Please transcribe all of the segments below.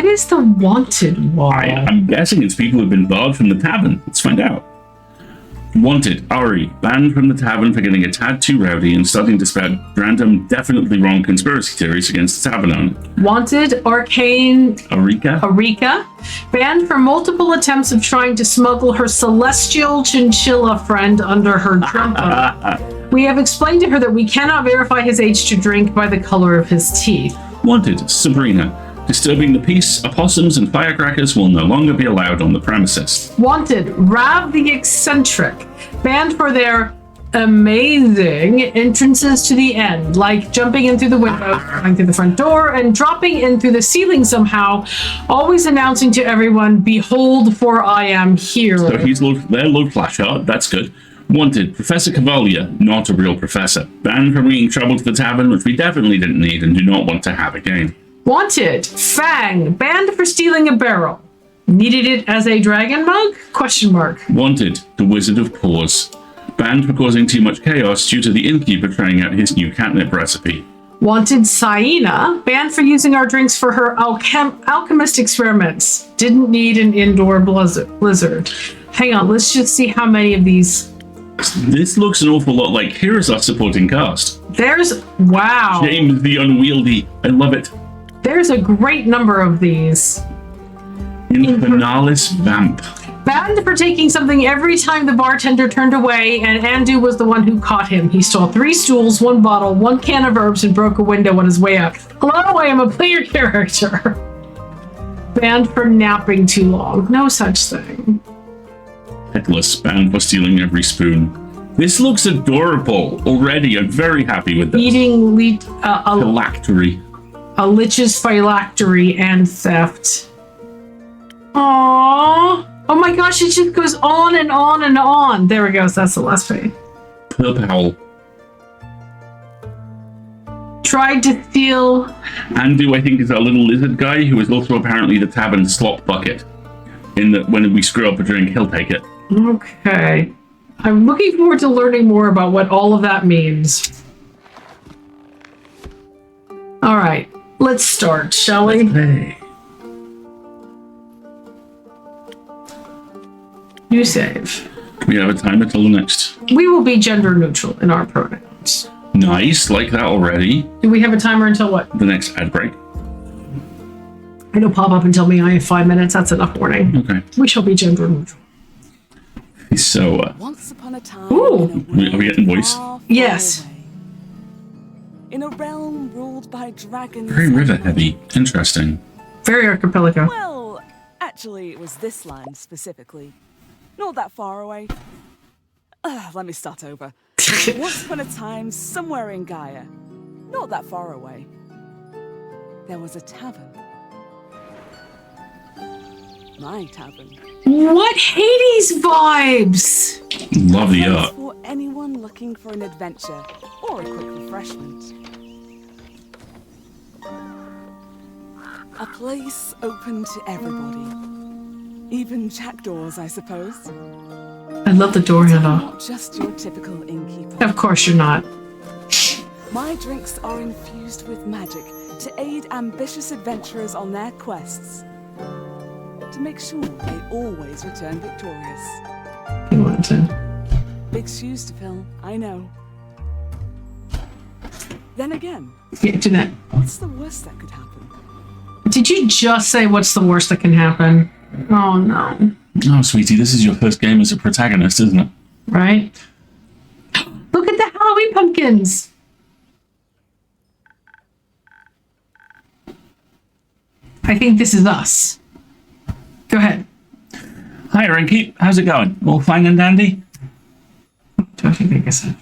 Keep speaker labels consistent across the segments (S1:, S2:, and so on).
S1: What is the wanted wall?
S2: I'm guessing it's people who've been barred from the tavern. Let's find out. Wanted, Ari, banned from the tavern for getting a tad too rowdy and starting to spread random, definitely wrong conspiracy theories against the tavern owner.
S1: Wanted, Arcane
S2: Arika,
S1: banned for multiple attempts of trying to smuggle her celestial chinchilla friend under her jumper. We have explained to her that we cannot verify his age to drink by the color of his teeth.
S2: Wanted, Sabrina. Disturbing the peace, opossums and firecrackers will no longer be allowed on the premises.
S1: Wanted, Rav the Eccentric, banned for their amazing entrances to the end, like jumping in through the window, going through the front door, and dropping in through the ceiling somehow, always announcing to everyone, "Behold, for I am here."
S2: So he's their low flash art, that's good. Wanted, Professor Cavalier, not a real professor. Banned from bringing trouble to the tavern, which we definitely didn't need and do not want to have again.
S1: Wanted, Fang, banned for stealing a barrel. Needed it as a dragon mug? Question mark.
S2: Wanted, the Wizard of Paws. Banned for causing too much chaos due to the innkeeper trying out his new catnip recipe.
S1: Wanted, Saina, banned for using our drinks for her alchemist experiments. Didn't need an indoor blizzard. Hang on, let's just see how many of these.
S2: This looks an awful lot like Here's Our Supporting Cast.
S1: Wow.
S2: James the Unwieldy. I love it.
S1: There's a great number of these.
S2: Infernalis Vamp.
S1: Banned for taking something every time the bartender turned away, and Andu was the one who caught him. He stole 3 stools, 1 bottle, 1 can of herbs, and broke a window on his way out. Hello, I am a player character. Banned for napping too long. No such thing.
S2: Headless, banned for stealing every spoon. This looks adorable already. I'm very happy with this.
S1: Eating
S2: phylactery.
S1: A lich's phylactery and theft. Aww. Oh my gosh, it just goes on and on and on. There we go. So that's the last page.
S2: Purple.
S1: Tried to steal.
S2: Andu, I think, is our little lizard guy who is also apparently the tavern slop bucket. In that when we screw up a drink, he'll take it.
S1: Okay. I'm looking forward to learning more about what all of that means. All right. Let's start, shall we?
S2: Hey.
S1: New save.
S2: We have a timer till the next.
S1: We will be gender neutral in our pronouns.
S2: Nice, like that already.
S1: Do we have a timer until what?
S2: The next ad break.
S1: It'll pop up and tell me I have 5 minutes. That's enough warning.
S2: Okay.
S1: We shall be gender neutral.
S2: So,
S3: once upon a time.
S1: Ooh.
S2: Are we getting voice?
S1: Yes.
S3: In a realm ruled by dragons.
S2: Very river heavy. Interesting.
S1: Very archipelago.
S3: Well, actually, it was this line specifically. Not that far away. Let me start over. Once upon a time, somewhere in Gaia, not that far away, there was a tavern. My tavern.
S1: What Hades vibes!
S2: Love the art.
S3: For anyone looking for an adventure or a quick refreshment. A place open to everybody. Even jackdaws, I suppose.
S1: I love the door handle.
S3: Not just your typical innkeeper.
S1: Of course you're not.
S3: My drinks are infused with magic to aid ambitious adventurers on their quests. To make sure they always return victorious.
S1: You want to.
S3: Big shoes to fill, I know. Then again,
S1: Yeah, Jeanette.
S3: what's the worst that could happen?
S1: Did you just say what's the worst that can happen? Oh no.
S2: Oh, sweetie, this is your first game as a protagonist, isn't it?
S1: Right? Look at the Halloween pumpkins! I think this is us. Go ahead.
S2: Hi, Rinky. How's it going? All fine and dandy?
S1: Do I think I guess I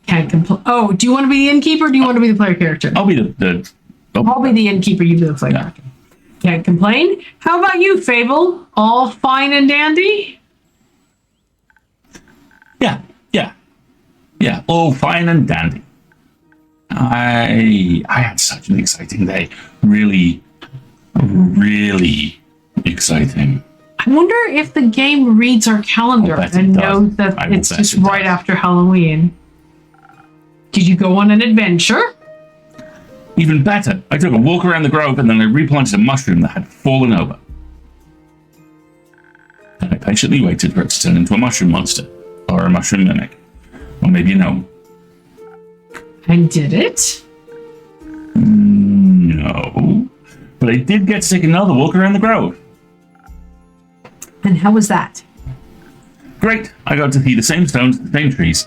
S1: can't complain. Oh, do you want to be the innkeeper or do you want to be the player character?
S2: I'll be the
S1: I'll be the innkeeper, you be the player character. Can't complain. How about you, Fable? All fine and dandy?
S2: Yeah, all fine and dandy. I had such an exciting day. Really exciting.
S1: I wonder if the game reads our calendar and knows that it's just right after Halloween. Did you go on an adventure?
S2: Even better, I took a walk around the grove and then I replanted a mushroom that had fallen over. Then I patiently waited for it to turn into a mushroom monster, or a mushroom mimic, or maybe a gnome.
S1: And did it?
S2: No, but I did get to take another walk around the grove.
S1: And how was that?
S2: Great, I got to see the same stones, the same trees.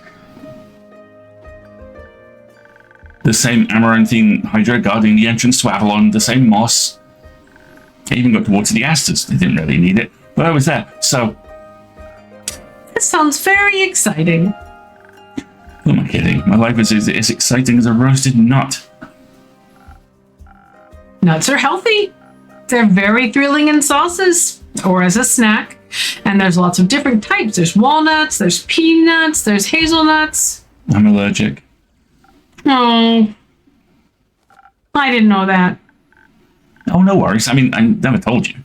S2: The same amaranthine hydra guarding the entrance to Avalon, the same moss. I even got to water the asters. They didn't really need it, but I was there, so...
S1: That sounds very exciting.
S2: Who am I kidding? My life is as exciting as a roasted nut.
S1: Nuts are healthy. They're very thrilling in sauces or as a snack. And there's lots of different types. There's walnuts, there's peanuts, there's hazelnuts.
S2: I'm allergic.
S1: Oh, I didn't know that.
S2: Oh, no worries. I mean, I never told you.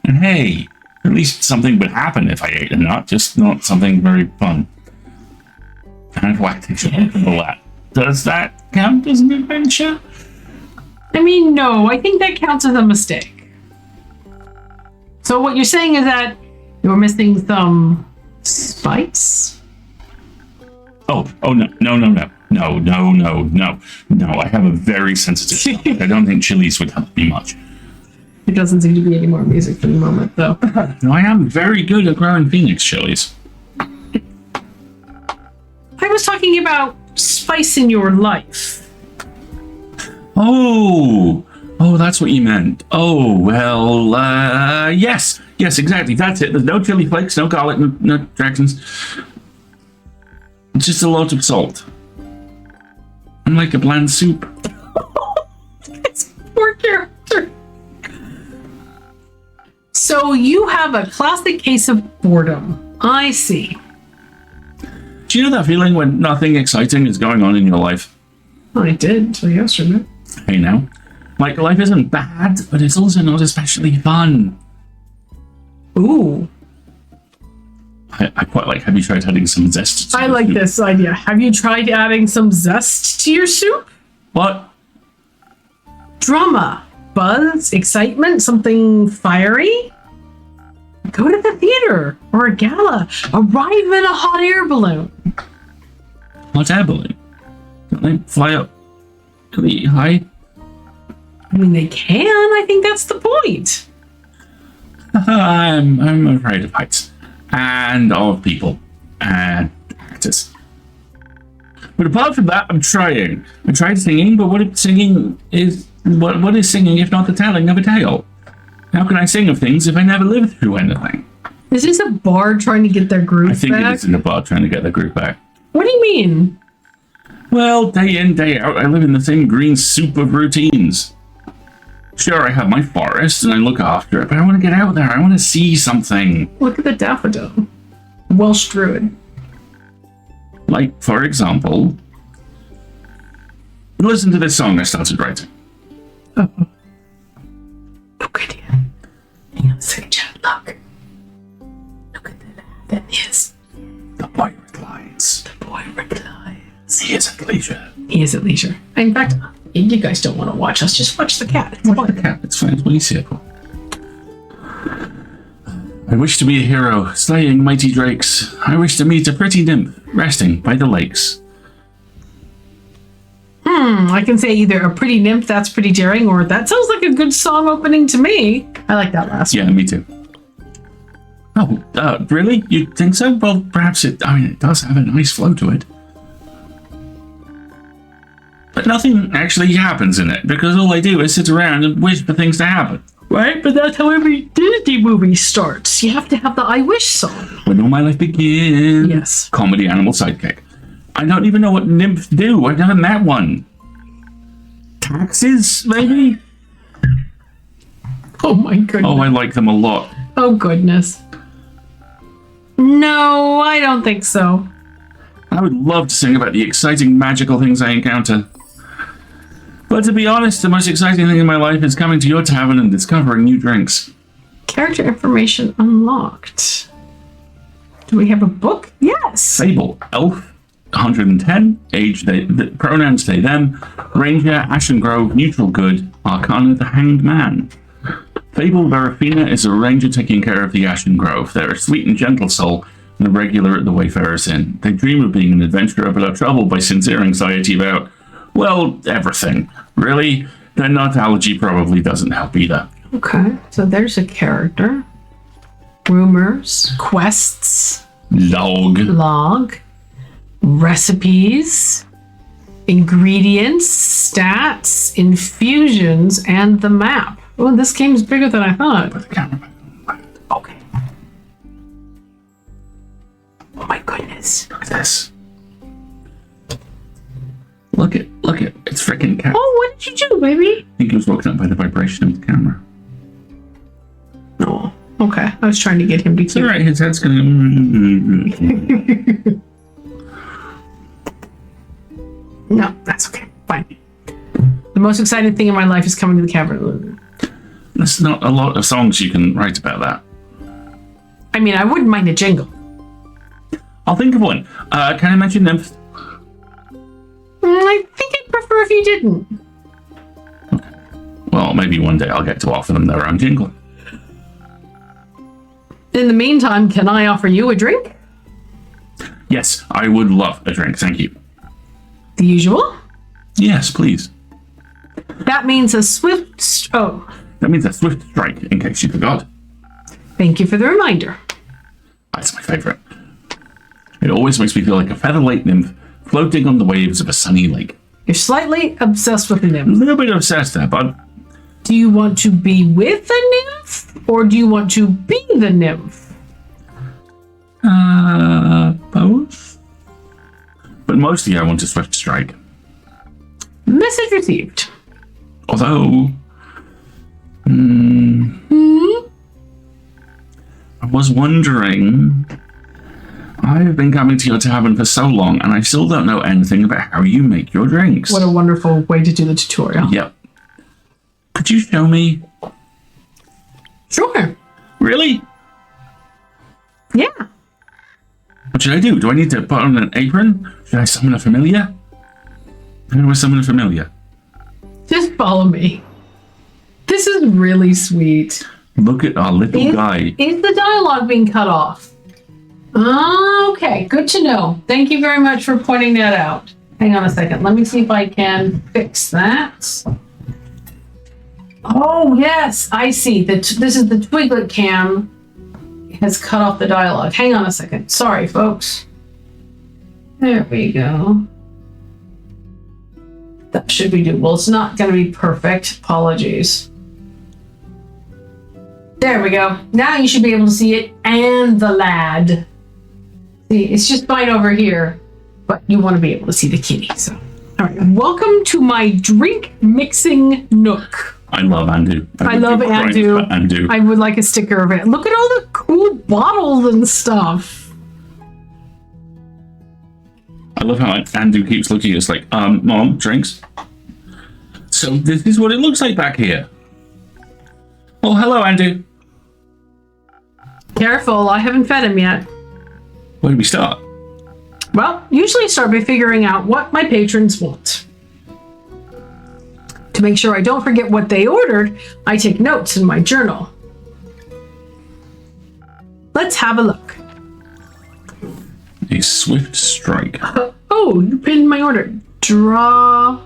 S2: And hey, at least something would happen if I ate a nut, just not something very fun. Anaphylactic and all that. Does that count as an adventure?
S1: I mean, no, I think that counts as a mistake. So what you're saying is that you were missing some spice?
S2: Oh, no. I have a very sensitive stomach. I don't think chilies would help me much.
S1: There doesn't seem to be any more music for the moment, though.
S2: No, I am very good at growing Phoenix chilies.
S1: I was talking about spice in your life.
S2: Oh, that's what you meant. Oh, well, yes, exactly. That's it. There's no chili flakes, no garlic, no dragons. Just a lot of salt. I'm like a bland soup.
S1: This poor character. So you have a classic case of boredom. I see.
S2: Do you know that feeling when nothing exciting is going on in your life?
S1: I did until yesterday.
S2: Hey now. Like, life isn't bad, but it's also not especially fun.
S1: Ooh.
S2: I quite like, have you tried adding some zest to
S1: I
S2: your
S1: like
S2: soup?
S1: this idea. Have you tried adding some zest to your soup?
S2: What?
S1: Drama, buzz, excitement, something fiery? Go to the theater or a gala. Arrive in a hot air balloon.
S2: Hot air balloon? Don't they fly up really high?
S1: I mean, they can. I think that's the point.
S2: I'm afraid of heights. And of people. And actors. But apart from that, I'm trying. I tried singing, but what if singing is... What is singing if not the telling of a tale? How can I sing of things if I never lived through anything?
S1: Is this a bard trying to get their groove
S2: I think
S1: back?
S2: it is in a bar trying to get their group back.
S1: What do you mean?
S2: Well, day in, day out, I live in the same green soup of routines. Sure, I have my forest and I look after it, but I want to get out there. I want to see something.
S1: Look at the daffodil. Welsh druid.
S2: Like, for example, listen to this song I started writing.
S1: Uh-oh. Look at him. Hang on a second, Chad. Look. Look at that. That is.
S2: The boy reclines.
S1: The boy reclines.
S2: He is at leisure.
S1: He is at leisure. In fact, you guys don't want to watch us. Just watch the cat. It's
S2: Watch
S1: fun.
S2: the cat. It's fine. It's what you see it for. I wish to be a hero, slaying mighty drakes. I wish to meet a pretty nymph, resting by the lakes.
S1: I can say either a pretty nymph, that's pretty daring, or that sounds like a good song opening to me. I like that last one.
S2: Yeah, me too. Oh, really? You think so? Well, perhaps it does have a nice flow to it. But nothing actually happens in it, because all I do is sit around and wish for things to happen.
S1: Right? But that's how every Disney movie starts. You have to have the I Wish song.
S2: When all my life begins.
S1: Yes.
S2: Comedy animal sidekick. I don't even know what nymphs do. I've never met one. Taxes, maybe?
S1: Oh my goodness.
S2: Oh, I like them a lot.
S1: Oh goodness. No, I don't think so.
S2: I would love to sing about the exciting, magical things I encounter. But to be honest, the most exciting thing in my life is coming to your tavern and discovering new drinks.
S1: Character information unlocked. Do we have a book? Yes.
S2: Sable, elf, 110. Age, the pronouns they, them. Ranger, Ashen Grove, neutral good. Arcana, the Hanged Man. Fable, Verafina is a ranger taking care of the Ashen Grove. They're a sweet and gentle soul and a regular at the Wayfarer's Inn. They dream of being an adventurer but are troubled by sincere anxiety about, well, everything. Really, their nut allergy probably doesn't help either.
S1: Okay, so there's a character. Rumors, quests,
S2: Log.
S1: recipes, ingredients, stats, infusions, and the map. Oh, this game's bigger than I thought.
S2: Put the camera back.
S1: Okay. Oh my goodness.
S2: Look at this. Look it. It's freaking cat.
S1: Oh, what did you do, baby?
S2: I think he was woken up by the vibration of the camera.
S1: Oh, okay. I was trying to get him to
S2: It's all
S1: cute.
S2: right. His head's gonna.
S1: No, that's okay. Fine. The most exciting thing in my life is coming to the cavern.
S2: There's not a lot of songs you can write about that.
S1: I mean, I wouldn't mind a jingle.
S2: I'll think of one. Can I mention them?
S1: I think I'd prefer if you didn't.
S2: Well, maybe one day I'll get to offer them their own jingle.
S1: In the meantime, can I offer you a drink?
S2: Yes, I would love a drink. Thank you.
S1: The usual?
S2: Yes, please.
S1: That means a swift... Oh,
S2: That means a swift strike, in case you forgot.
S1: thank you for the reminder.
S2: That's my favorite. It always makes me feel like a feather-light nymph floating on the waves of a sunny lake.
S1: You're slightly obsessed with the
S2: A
S1: nymph.
S2: little bit obsessed there, bud.
S1: Do you want to be with the nymph? Or do you want to be the nymph?
S2: Both? But mostly I want a swift strike.
S1: Message received.
S2: Although... I was wondering... I've been coming to your tavern for so long, and I still don't know anything about how you make your drinks.
S1: What a wonderful way to do the tutorial.
S2: Yep. Could you show me?
S1: Sure.
S2: Really?
S1: Yeah.
S2: What should I do? Do I need to put on an apron? Should I summon a familiar? How do I summon a familiar?
S1: Just follow me. This is really sweet.
S2: Look at our little guy.
S1: Is the dialogue being cut off? Okay, good to know. Thank you very much for pointing that out. Hang on a second. Let me see if I can fix that. Oh, yes, I see. This is the Twiglet cam has cut off the dialogue. Hang on a second. Sorry, folks. There we go. That should be doable. It's not going to be perfect. Apologies. There we go. Now you should be able to see it and the lad. See, it's just fine over here, but you want to be able to see the kitty. So, all right. Welcome to my drink mixing nook.
S2: I love Andu.
S1: I love Andu.
S2: Andu.
S1: I would like a sticker of it. Look at all the cool bottles and stuff.
S2: I love how Andu keeps looking at us like, Mom, drinks? So this is what it looks like back here. Oh, hello, Andu.
S1: Careful, I haven't fed him yet.
S2: Where do we start?
S1: Well, usually I start by figuring out what my patrons want. To make sure I don't forget what they ordered, I take notes in my journal. Let's have a look.
S2: A swift strike.
S1: Oh, you pinned my order. Draw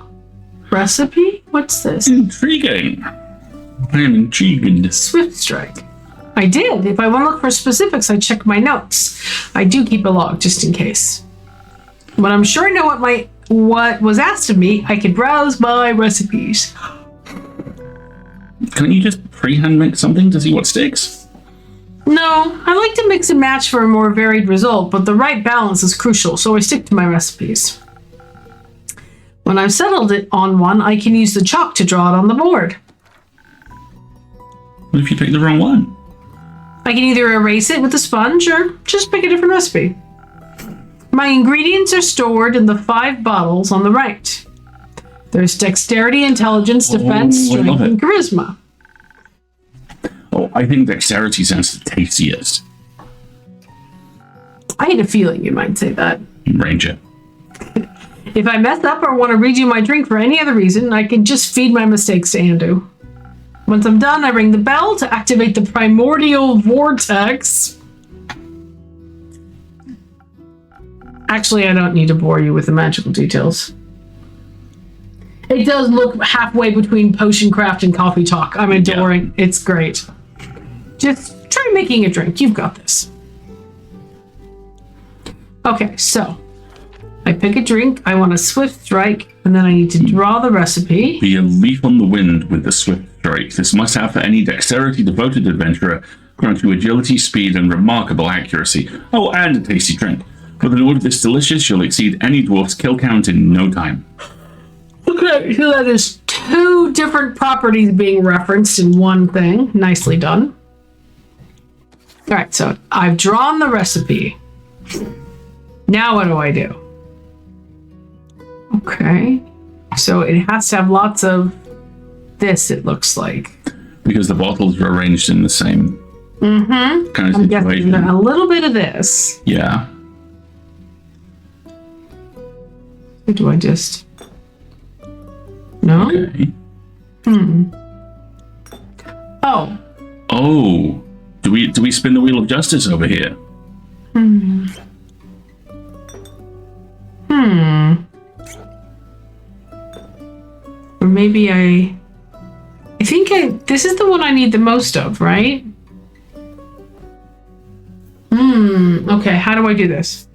S1: recipe? What's this?
S2: Intriguing. I am intrigued.
S1: Swift strike. I did. If I want to look for specifics, I check my notes. I do keep a log just in case. When I'm sure I know what was asked of me, I can browse my recipes.
S2: Can't you just freehand make something to see what sticks?
S1: No, I like to mix and match for a more varied result, but the right balance is crucial, so I stick to my recipes. When I've settled it on one, I can use the chalk to draw it on the board.
S2: What if you pick the wrong one?
S1: I can either erase it with a sponge or just pick a different recipe. My ingredients are stored in the 5 bottles on the right. There's dexterity, intelligence, defense,
S2: I love
S1: strength,
S2: it.
S1: and charisma.
S2: Oh, I think dexterity sounds the tastiest.
S1: I had a feeling you might say that.
S2: Ranger.
S1: If I mess up or want to redo my drink for any other reason, I can just feed my mistakes to Andu. Once I'm done, I ring the bell to activate the primordial vortex. Actually, I don't need to bore you with the magical details. It does look halfway between potion craft and coffee talk. I'm adoring. Yeah. It's great. Just try making a drink. You've got this. Okay, so I pick a drink. I want a swift strike, and then I need to draw the recipe.
S2: Be a leaf on the wind with the swift strike. This must have for any dexterity-devoted adventurer, grant you agility, speed, and remarkable accuracy. Oh, and a tasty drink. With an order this delicious, you'll exceed any dwarf's kill count in no time.
S1: Okay, so that is 2 different properties being referenced in one thing. Nicely done. All right, so I've drawn the recipe. Now what do I do? Okay, so it has to have lots of this, it looks like.
S2: Because the bottles are arranged in the same kind of
S1: I'm
S2: situation.
S1: guessing a little bit of this.
S2: Yeah.
S1: Or do I just... No?
S2: Okay.
S1: Oh.
S2: Oh. Do we spin the wheel of justice over here?
S1: Or maybe I think this is the one I need the most of, right? Okay, how do I do this?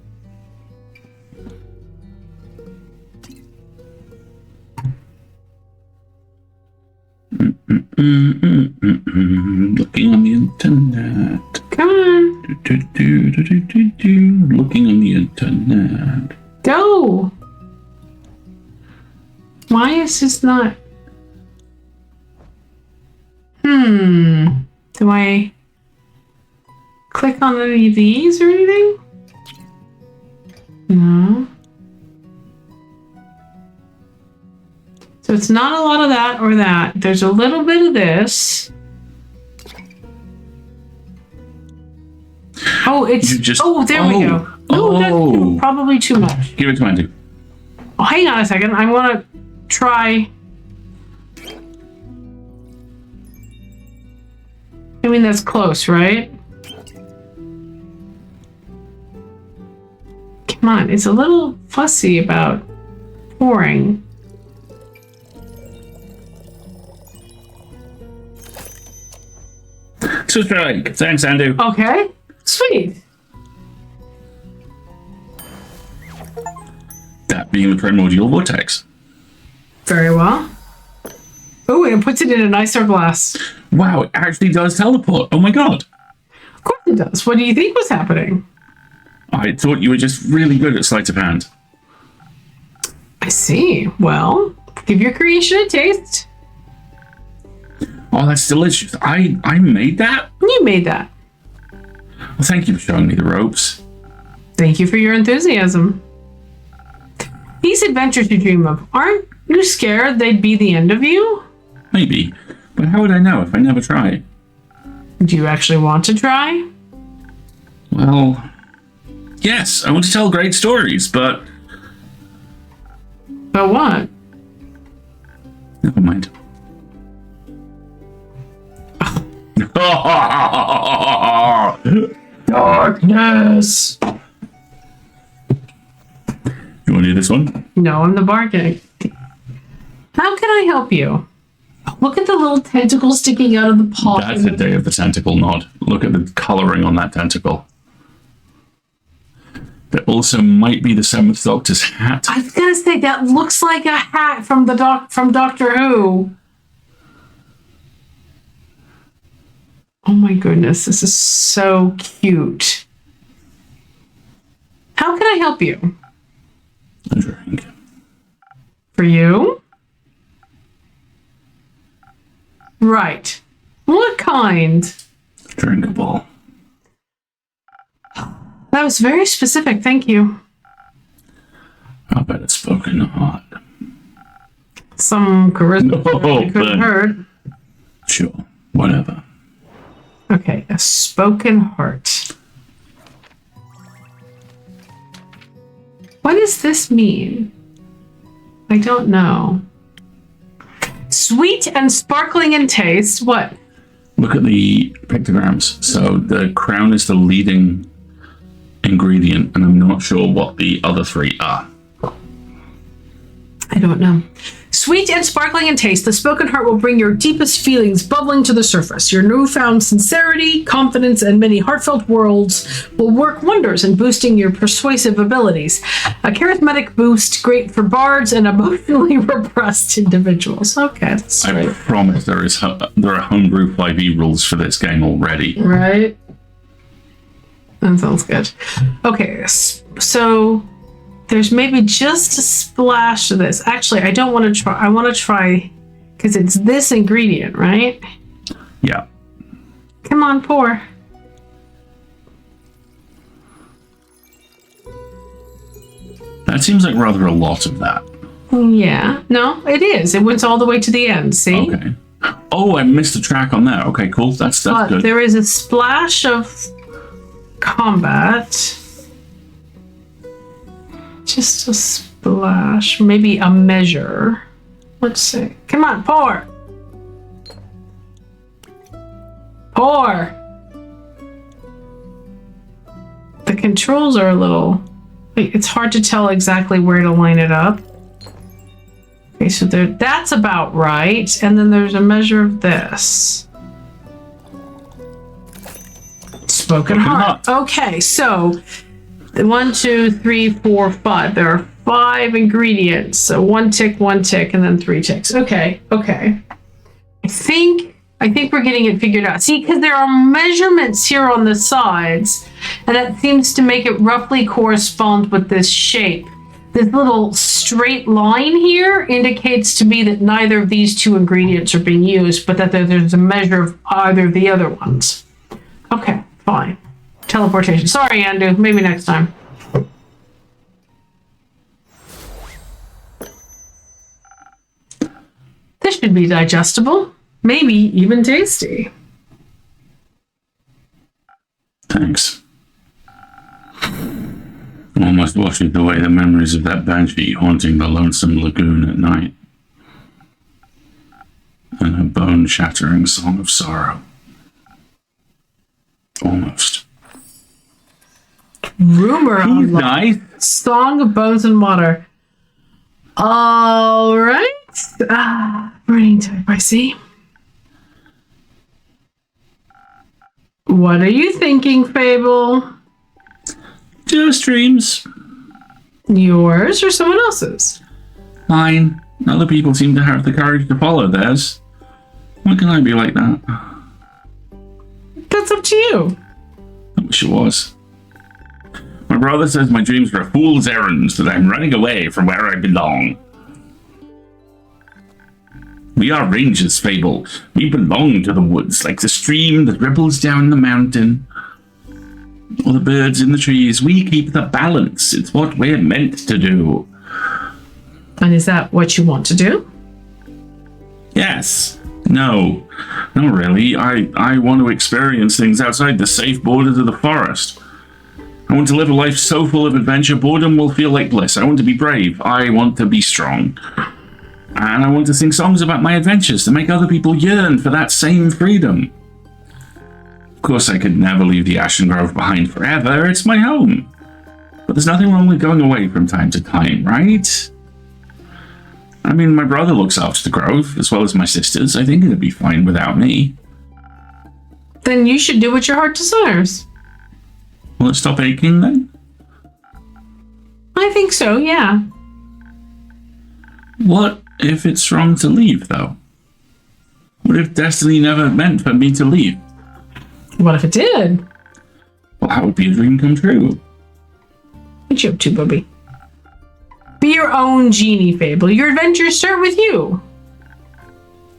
S2: Looking on the internet.
S1: Come on.
S2: Looking on the internet.
S1: Go. Why is this not? Do I click on any of these or anything? No. So it's not a lot of that or that. There's a little bit of this. Oh, it's
S2: just...
S1: there we go. No, that's probably too much.
S2: Give it to Andy.
S1: Oh, hang on a second. I want to try. I mean, that's close, right? Come on, it's a little fussy about pouring.
S2: So strike. Thanks, Andy.
S1: Okay, sweet.
S2: That being the primordial vortex.
S1: Very well. Oh, and it puts it in a nicer glass.
S2: Wow, it actually does teleport. Oh my god.
S1: Of course it does. What do you think was happening?
S2: I thought you were just really good at sleight of hand.
S1: I see. Well, give your creation a taste.
S2: Oh, that's delicious. I made that?
S1: You made that.
S2: Well, thank you for showing me the ropes.
S1: Thank you for your enthusiasm. These adventures you dream of, aren't you scared they'd be the end of you?
S2: Maybe. But how would I know if I never try?
S1: Do you actually want to try?
S2: Well, yes, I want to tell great stories, but...
S1: But what?
S2: Never mind.
S1: Darkness!
S2: You want to do this one?
S1: No, I'm the barking. How can I help you? Look at the little tentacle sticking out of the pot.
S2: That's the day of the tentacle nod. Look at the coloring on that tentacle. That also might be the Seventh Doctor's hat.
S1: I was gonna say that looks like a hat from from Doctor Who. Oh my goodness, this is so cute. How can I help you?
S2: A drink.
S1: For you? Right. What kind?
S2: Drinkable.
S1: That was very specific, thank you.
S2: I'll bet it's spoken hot.
S1: Some charisma couldn't hurt.
S2: Sure, whatever.
S1: Okay, a spoken heart. What does this mean? I don't know. Sweet and sparkling in taste. What?
S2: Look at the pictograms. So the crown is the leading ingredient, and I'm not sure what the other three are.
S1: I don't know. Sweet and sparkling in taste, the spoken heart will bring your deepest feelings bubbling to the surface. Your newfound sincerity, confidence, and many heartfelt words will work wonders in boosting your persuasive abilities. A charismatic boost, great for bards and emotionally repressed individuals. Okay, that's
S2: I
S1: right.
S2: promise there are homebrew 5e rules for this game already.
S1: Right? That sounds good. Okay, so there's maybe just a splash of this. Actually, I don't want to try. I want to try because it's this ingredient, right?
S2: Yeah.
S1: Come on, pour.
S2: That seems like rather a lot of that.
S1: Yeah. No, it is. It went all the way to the end, see?
S2: Okay. Oh, I missed a track on that. Okay, cool. That's
S1: But
S2: good.
S1: there is a splash of combat. Just a splash. Maybe a measure. Let's see. Come on, pour. Pour. The controls are a little... It's hard to tell exactly where to line it up. Okay, so that's about right. And then there's a measure of this. Spoken heart. Okay, so 1, 2, 3, 4, 5. There are 5 ingredients. So 1 tick, and then 3 ticks. Okay. I think we're getting it figured out. See, because there are measurements here on the sides, and that seems to make it roughly correspond with this shape. This little straight line here indicates to me that neither of these 2 ingredients are being used, but that there's a measure of either of the other ones. Okay, fine. Teleportation. Sorry, Andu. Maybe next time. This should be digestible. Maybe even tasty.
S2: Thanks. Almost washes away the memories of that banshee haunting the lonesome lagoon at night. And her bone-shattering song of sorrow. Almost.
S1: Rumor on
S2: Nice.
S1: Song of Bones and Water. All right. Burning type, I see. What are you thinking, Fable?
S2: Just dreams.
S1: Yours or someone else's?
S2: Mine. Other people seem to have the courage to follow theirs. Why can I be like that?
S1: That's up to you.
S2: I wish it was. My brother says my dreams are fool's errands, that I'm running away from where I belong. We are rangers, Fable. We belong to the woods, like the stream that ripples down the mountain. Or the birds in the trees. We keep the balance. It's what we're meant to do.
S1: And is that what you want to do?
S2: Yes. No. Not really. I want to experience things outside the safe borders of the forest. I want to live a life so full of adventure, boredom will feel like bliss. I want to be brave. I want to be strong. And I want to sing songs about my adventures to make other people yearn for that same freedom. Of course, I could never leave the Ashen Grove behind forever. It's my home. But there's nothing wrong with going away from time to time, right? I mean, my brother looks after the Grove, as well as my sisters. I think it'd be fine without me.
S1: Then you should do what your heart desires.
S2: Will it stop aching then?
S1: I think so, yeah.
S2: What if it's wrong to leave, though? What if destiny never meant for me to leave?
S1: What if it did?
S2: Well, that would be a dream come true.
S1: What you up to, Bubby? Be your own genie, Fable. Your adventures start with you.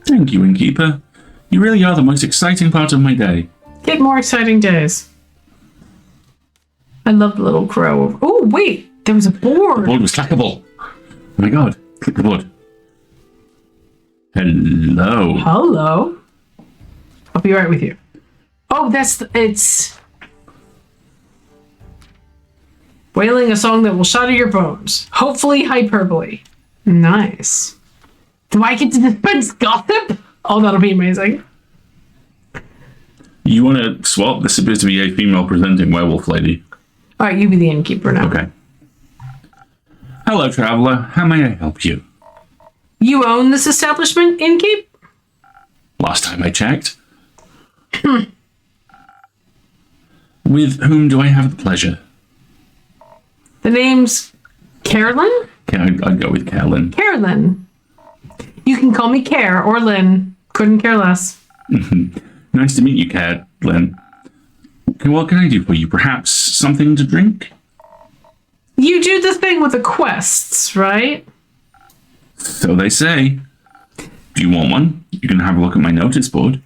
S2: Thank you, Innkeeper. You really are the most exciting part of my day.
S1: Get more exciting days. I love the little crow. Oh, wait. There was a board.
S2: The board was clickable. Oh my god. Click the board. Hello.
S1: Hello. I'll be right with you. Oh, it's... Wailing a song that will shatter your bones. Hopefully hyperbole. Nice. Do I get to dispense gossip? Oh, that'll be amazing.
S2: You want to swap? This appears to be a female presenting werewolf lady.
S1: All right, you be the innkeeper now.
S2: Okay. Hello, traveler. How may I help you?
S1: You own this establishment, innkeep?
S2: Last time I checked. With whom do I have the pleasure?
S1: The name's Carolyn?
S2: I'd go with Carolyn.
S1: Carolyn. You can call me Care or Lynn. Couldn't care less.
S2: Nice to meet you, Carolyn. Okay, what can I do for you? Perhaps something to drink?
S1: You do the thing with the quests, right?
S2: So they say. Do you want one? You can have a look at my notice board.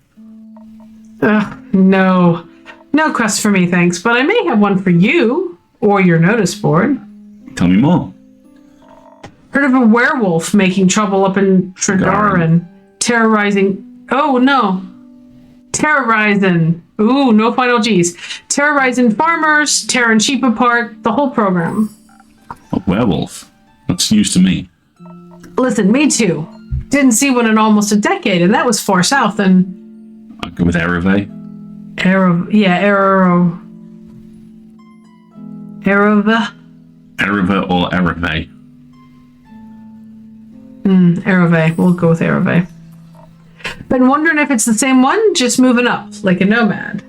S1: No. No quest for me, thanks. But I may have one for you. Or your notice board.
S2: Tell me more.
S1: Heard of a werewolf making trouble up in Tavern, terrorizing... Oh, no. Terrorizing. Ooh, no final G's. Terrorizing farmers, tearing sheep apart, the whole program.
S2: A werewolf? That's news to me.
S1: Listen, me too. Didn't see one in almost a decade, and that was far south, and...
S2: I'll go with Ereve. Ereve or Ereve?
S1: Ereve. We'll go with Ereve. Been wondering if it's the same one, just moving up, like a nomad.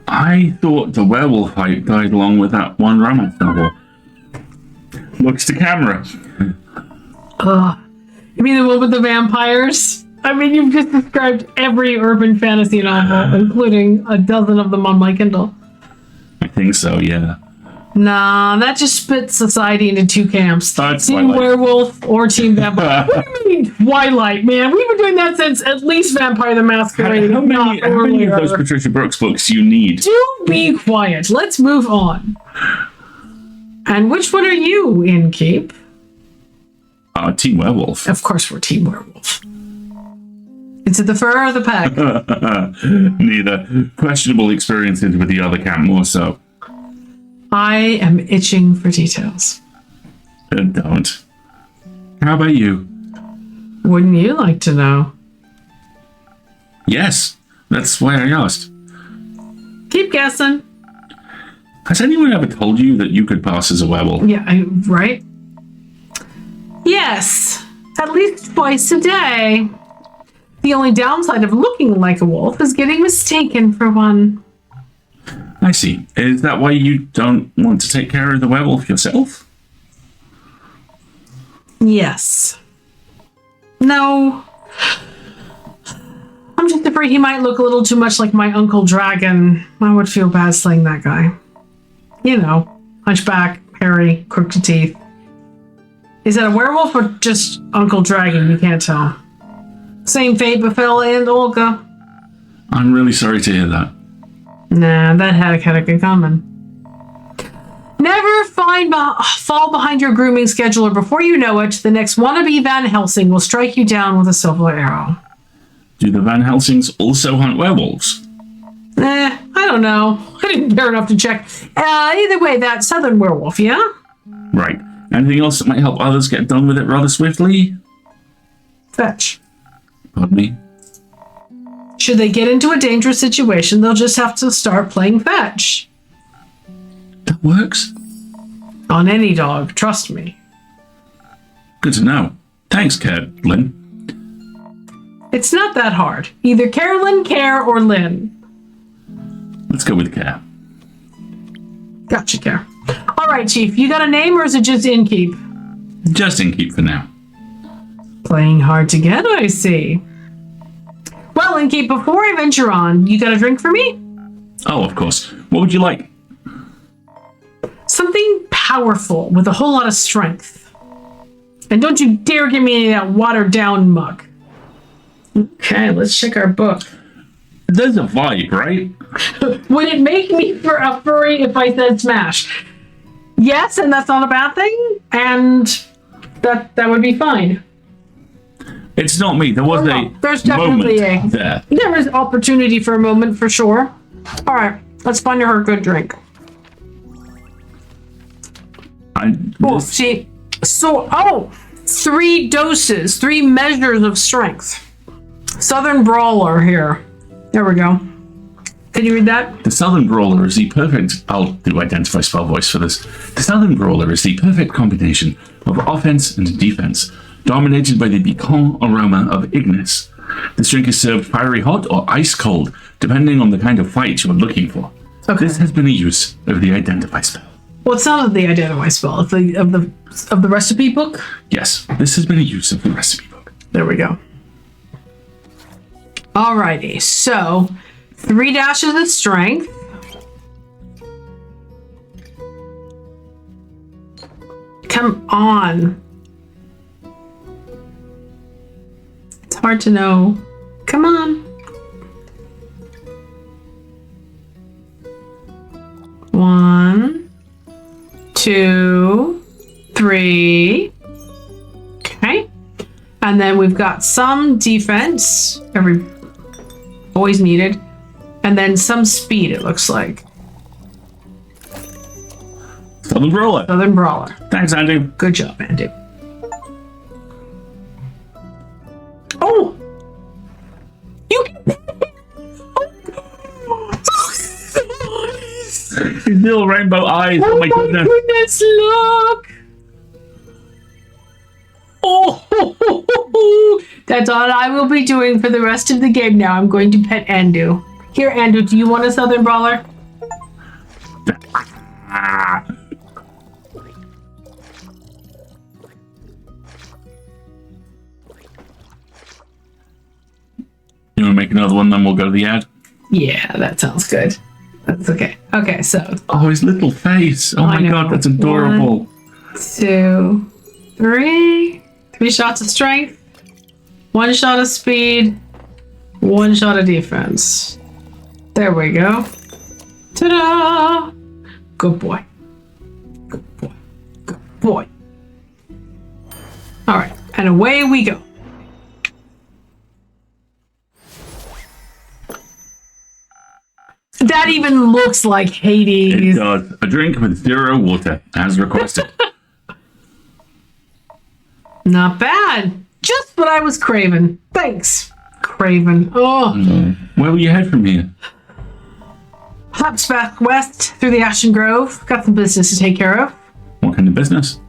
S2: I thought the werewolf fight died along with that one romance novel. Looks to camera.
S1: You mean the one with the vampires? I mean, you've just described every urban fantasy novel, including a dozen of them on my Kindle.
S2: I think so, yeah.
S1: Nah, that just splits society into two camps.
S2: That's
S1: Team
S2: Twilight.
S1: Werewolf or Team Vampire. What do you mean Twilight, man? We've been doing that since at least Vampire the Masquerade.
S2: How many of
S1: earlier.
S2: those Patricia Brooks books you need?
S1: Do be quiet. Let's move on. And which one are you, innkeep?
S2: Team Werewolf.
S1: Of course we're Team Werewolf. Is it the fur or the pack?
S2: Neither. Questionable experiences with the other camp more so.
S1: I am itching for details.
S2: Don't. How about you?
S1: Wouldn't you like to know?
S2: Yes, that's why I asked.
S1: Keep guessing.
S2: Has anyone ever told you that you could pass as a werewolf?
S1: Yeah, right? Yes, at least twice a day. The only downside of looking like a wolf is getting mistaken for one.
S2: I see. Is that why you don't want to take care of the werewolf yourself?
S1: Yes. No. I'm just afraid he might look a little too much like my Uncle Dragon. I would feel bad slaying that guy. You know, hunchback, hairy, crooked teeth. Is that a werewolf or just Uncle Dragon? You can't tell. Same fate befell Aunt Olga.
S2: I'm really sorry to hear that.
S1: Nah, that had a good coming. Never fall behind your grooming scheduler. Before you know it, the next wannabe Van Helsing will strike you down with a silver arrow.
S2: Do the Van Helsings also hunt werewolves?
S1: I don't know. I didn't care enough to check. Either way, that southern werewolf, yeah?
S2: Right. Anything else that might help others get done with it rather swiftly?
S1: Fetch.
S2: Pardon me?
S1: Should they get into a dangerous situation, they'll just have to start playing fetch.
S2: That works.
S1: On any dog, trust me.
S2: Good to know. Thanks, Carolyn.
S1: It's not that hard. Either Carolyn, Care, or Lynn.
S2: Let's go with Care.
S1: Gotcha, Care. All right, Chief, you got a name or is it just innkeep?
S2: Just in keep for now.
S1: Playing hard to get, I see. Well, innkeep, before I venture on, you got a drink for me?
S2: Oh, of course. What would you like?
S1: Something powerful with a whole lot of strength. And don't you dare give me any of that watered down muck. Okay, let's check our book.
S2: There's a vibe, right?
S1: Would it make me for a furry if I said smash? Yes, and that's not a bad thing, and that would be fine.
S2: It's not me. There was a
S1: There's definitely
S2: moment there.
S1: There is opportunity for a moment for sure. All right, let's find her a good drink. See, so 3 doses, 3 measures of strength. Southern Brawler here. There we go. Can you read that?
S2: The Southern Brawler is the perfect... I'll do identify spell voice for this. The Southern Brawler is the perfect combination of offense and defense, dominated by the piquant aroma of Ignis. This drink is served fiery hot or ice cold, depending on the kind of fight you are looking for.
S1: Okay.
S2: This has been a use of the identify spell.
S1: Well, it's not of the identify spell, of the recipe book.
S2: Yes, this has been a use of the recipe book.
S1: There we go. Alrighty, so 3 dashes of strength. Come on. It's hard to know. Come on. 1, 2, 3. Okay. And then we've got some defense. Always needed. And then some speed, it looks like.
S2: Southern Brawler.
S1: Southern Brawler.
S2: Thanks, Andy.
S1: Good job, Andy. Oh! You can...
S2: His little rainbow eyes. Oh, my goodness.
S1: Look! Oh, that's all I will be doing for the rest of the game now. I'm going to pet Andu. Here, Andu, do you want a Southern Brawler?
S2: You want to make another one, then we'll go to the ad?
S1: Yeah, that sounds good. That's okay. Okay, so.
S2: Oh, his little face. Oh my god, that's adorable.
S1: 1, 2, 3. 3 shots of strength. 1 shot of speed. 1 shot of defense. There we go. Ta-da! Good boy. Good boy. Good boy. All right, and away we go. That even looks like Hades.
S2: It does. A drink with 0 water, as requested.
S1: Not bad. Just what I was craving. Thanks, Craven. Oh.
S2: Where will you head from here?
S1: Hops back west through the Ashen Grove. Got some business to take care of.
S2: What kind of business?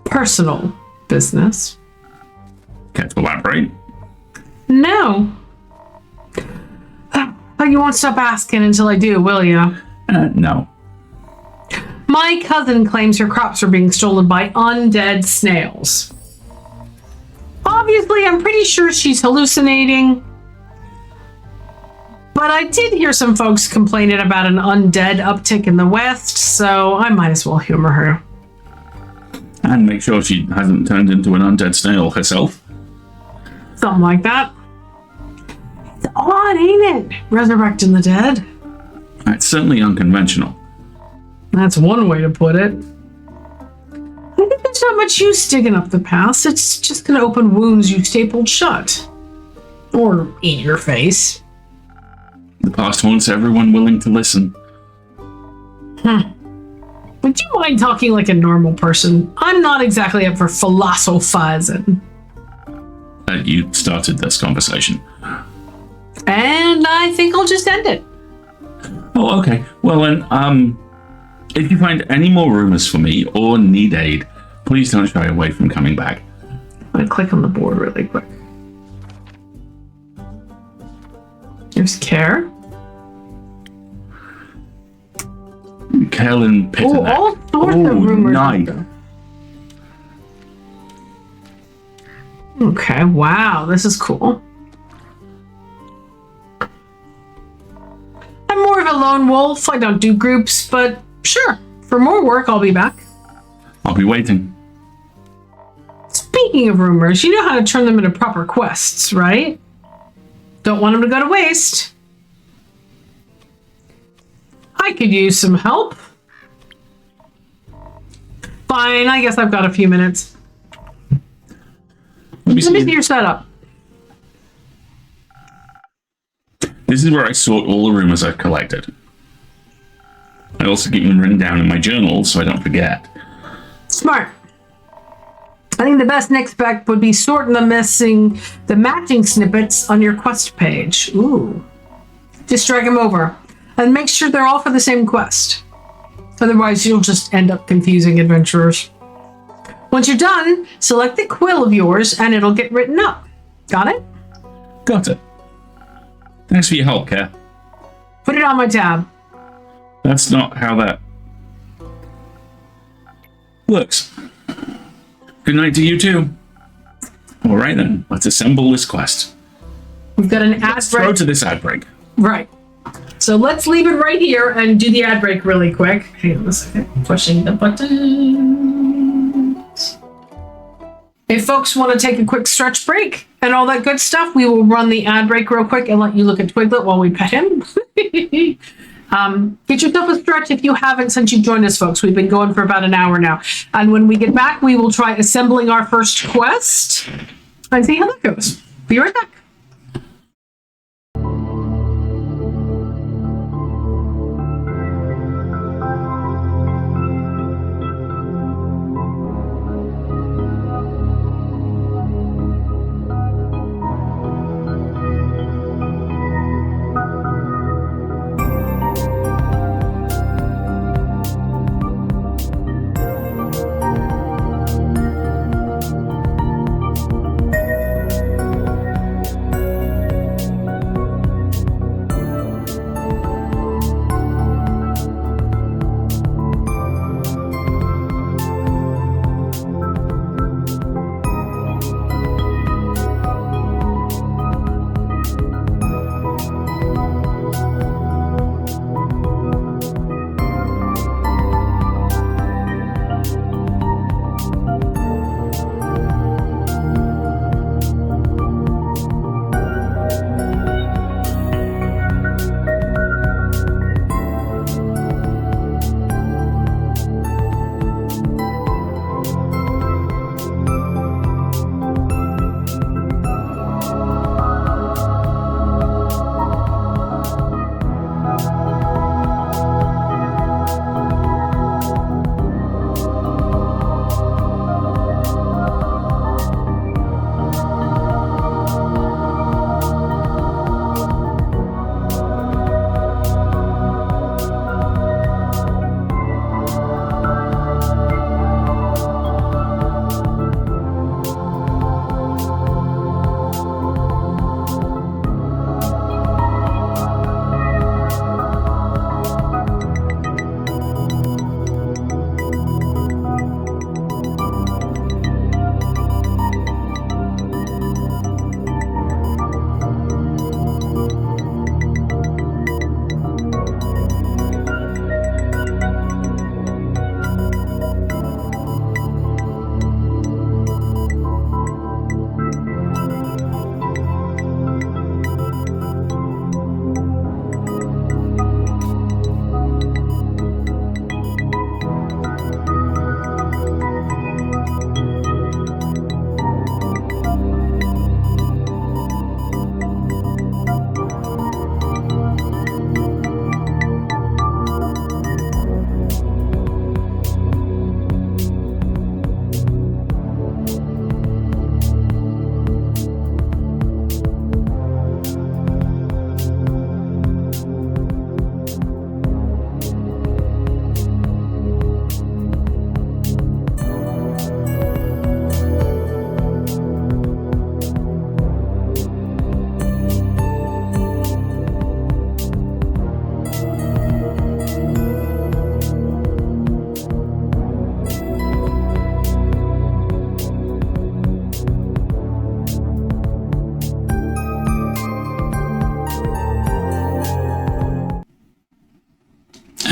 S1: Personal business.
S2: Care to elaborate?
S1: No. But you won't stop asking until I do, will you?
S2: No.
S1: My cousin claims her crops are being stolen by undead snails. Obviously, I'm pretty sure she's hallucinating. But I did hear some folks complaining about an undead uptick in the west, so I might as well humor her.
S2: And make sure she hasn't turned into an undead snail herself.
S1: Something like that. It's odd, ain't it? Resurrecting the dead.
S2: It's certainly unconventional.
S1: That's one way to put it. I think there's not much use digging up the past. It's just going to open wounds you stapled shut. Or eat your face.
S2: The past wants everyone willing to listen.
S1: Would you mind talking like a normal person? I'm not exactly up for philosophizing.
S2: You started this conversation.
S1: And I think I'll just end it.
S2: Oh, okay. Well, then, if you find any more rumors for me or need aid, please don't shy away from coming back.
S1: I'm going to click on the board really quick. There's Care.
S2: Kellen Pitt.
S1: Oh, all sorts of rumors.
S2: Nice.
S1: Okay, wow, this is cool. I'm more of a lone wolf. I don't do groups, but sure, for more work, I'll be back.
S2: I'll be waiting.
S1: Speaking of rumors, you know how to turn them into proper quests, right? Don't want them to go to waste. I could use some help. Fine, I guess I've got a few minutes.
S2: Let me
S1: Let me see
S2: see.
S1: your setup.
S2: This is where I sort all the rumors I've collected. I also keep them written down in my journal so I don't forget.
S1: Smart. I think the best next step would be sorting the matching snippets on your quest page. Ooh. Just drag them over. And make sure they're all for the same quest. Otherwise, you'll just end up confusing adventurers. Once you're done, select the quill of yours and it'll get written up. Got it?
S2: Got it. Thanks for your help, Care.
S1: Put it on my tab.
S2: That's not how that works. Good night to you too. All right then, let's assemble this quest.
S1: We've got an ad
S2: Let's throw to this ad break.
S1: Right. So let's leave it right here and do the ad break really quick. Hang on a second. Pushing the buttons. If folks want to take a quick stretch break and all that good stuff, we will run the ad break real quick and let you look at Twiglet while we pet him. Get yourself a stretch if you haven't since you joined us, folks. We've been going for about an hour now. And when we get back, we will try assembling our first quest and see how that goes. Be right back.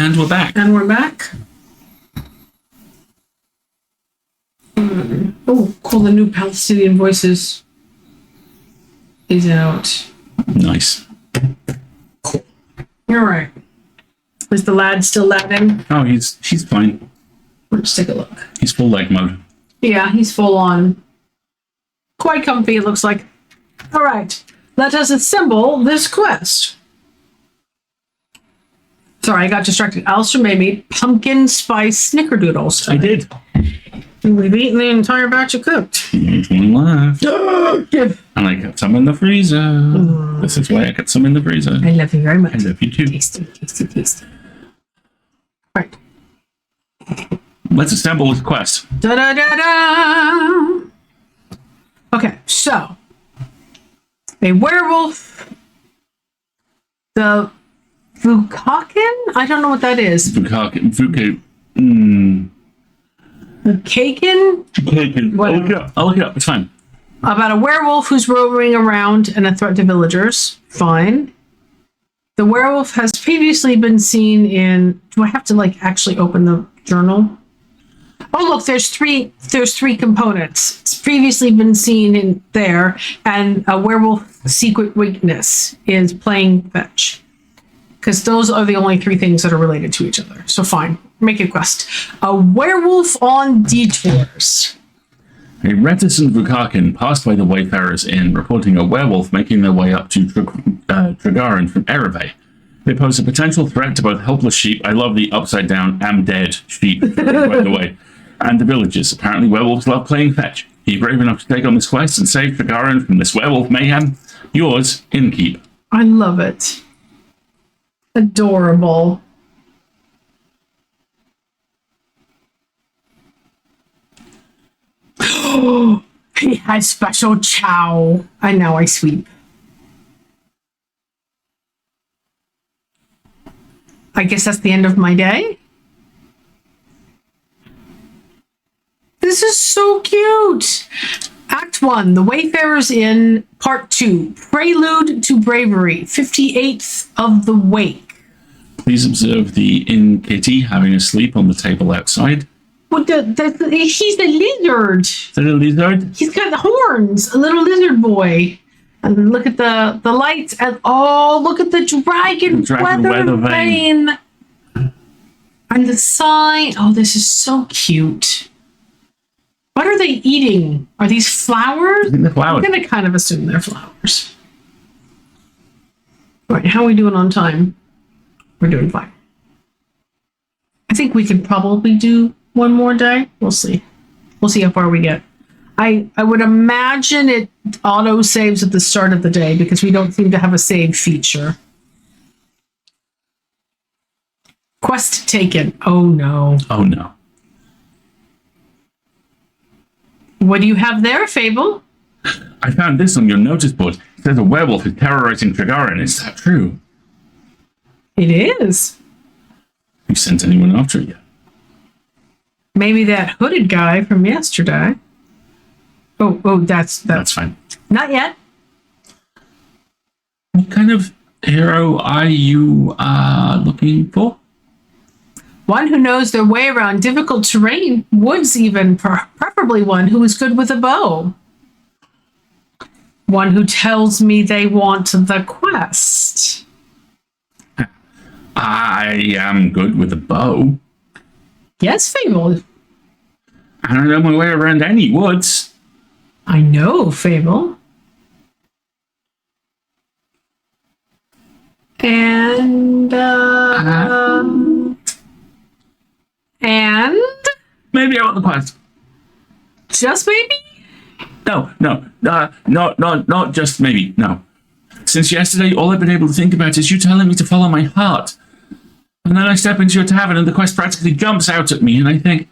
S2: And we're back.
S1: And we're back. Oh, cool. The new Palestinian Voices is out.
S2: Nice.
S1: You're right. Is the lad still ladding?
S2: Oh, he's fine.
S1: Let's take a look.
S2: He's full leg mode.
S1: Yeah, he's full on. Quite comfy, it looks like. All right. Let us assemble this quest. Sorry, I got distracted. Alistair made pumpkin spice snickerdoodles.
S2: I did.
S1: We've eaten the entire batch of cooked.
S2: There's one left. And I kept some in the freezer. This is why I kept some in the freezer.
S1: I love you very much.
S2: I love you too.
S1: Tasty, tasty, tasty. All right.
S2: Let's assemble this quest.
S1: Da da da da. Okay, so a werewolf, the Vukakin? I don't know what that is.
S2: Vukakin.
S1: Vukakin? Whatever.
S2: I'll look it up. It's fine.
S1: About a werewolf who's roaming around and a threat to villagers. Fine. The werewolf has previously been seen in. Do I have to actually open the journal? Oh look, there's three components. It's previously been seen in there, and a werewolf secret weakness is playing fetch. Because those are the only three things that are related to each other. So fine. Make a quest. A werewolf on detours.
S2: A reticent Vukakin passed by the Wayfarers Inn, reporting a werewolf making their way up to Tregarin from Erebay. They pose a potential threat to both helpless sheep, I love the upside-down am dead sheep, by the way, and the villagers. Apparently werewolves love playing fetch. Are you brave enough to take on this quest and save Tregarin from this werewolf mayhem? Yours, Innkeep.
S1: I love it. Adorable. He has special chow. And now I sweep. I guess that's the end of my day. This is so cute. Act 1, The Wayfarers Inn, Part 2, Prelude to Bravery, 58th of the Wake.
S2: Please observe the inn kitty having a sleep on the table outside.
S1: What he's a lizard.
S2: Is that a lizard?
S1: He's got horns, a little lizard boy. And look at the lights, and oh, look at the dragon weather vane. And the sign. Oh, this is so cute. What are they eating? Are these flowers?
S2: I think they're flowers.
S1: I'm going to kind of assume they're flowers. All right, how are we doing on time? We're doing fine. I think we could probably do one more day. We'll see. We'll see how far we get. I would imagine it auto saves at the start of the day because we don't seem to have a save feature. Quest taken. Oh no.
S2: Oh no.
S1: What do you have there, Fable?
S2: I found this on your notice board. It says a werewolf is terrorizing Tregarin. Is that true?
S1: It is.
S2: You sent anyone after it yet?
S1: Maybe that hooded guy from yesterday. Oh, that's
S2: fine.
S1: Not yet.
S2: What kind of hero are you looking for?
S1: One who knows their way around difficult terrain, woods even, preferably one who is good with a bow. One who tells me they want the quest.
S2: I am good with a bow.
S1: Yes, Fable.
S2: I don't know my way around any woods.
S1: I know, Fable. And
S2: maybe I want the quest.
S1: Just maybe?
S2: No, not just maybe. No. Since yesterday, all I've been able to think about is you telling me to follow my heart. And then I step into your tavern and the quest practically jumps out at me and I think,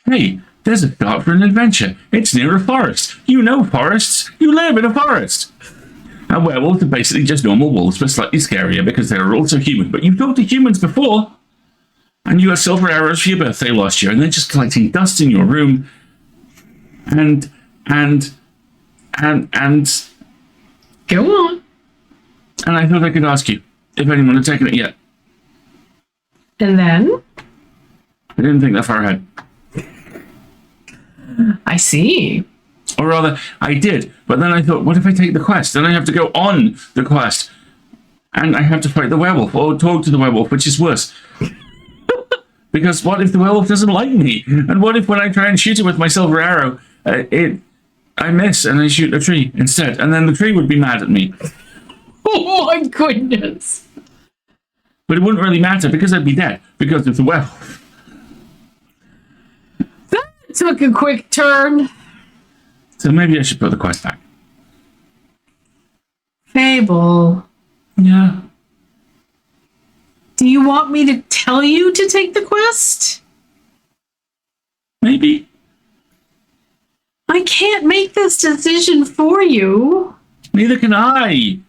S2: hey, there's a start for an adventure. It's near a forest. You know forests. You live in a forest. And werewolves are basically just normal wolves, but slightly scarier because they're also human. But you've talked to humans before. And you got silver arrows for your birthday last year, and they're just collecting dust in your room. And
S1: Go on.
S2: And I thought I could ask you if anyone had taken it yet.
S1: And then?
S2: I didn't think that far ahead.
S1: I see.
S2: Or rather, I did. But then I thought, what if I take the quest? Then I have to go on the quest. And I have to fight the werewolf or talk to the werewolf, which is worse. Because what if the werewolf doesn't like me? And what if when I try and shoot it with my silver arrow, I miss and I shoot a tree instead? And then the tree would be mad at me.
S1: Oh my goodness.
S2: But it wouldn't really matter because I'd be dead because of the werewolf.
S1: That took a quick turn.
S2: So maybe I should put the quest back.
S1: Fable.
S2: Yeah.
S1: Do you want me to tell you to take the quest?
S2: Maybe.
S1: I can't make this decision for you.
S2: Neither can I.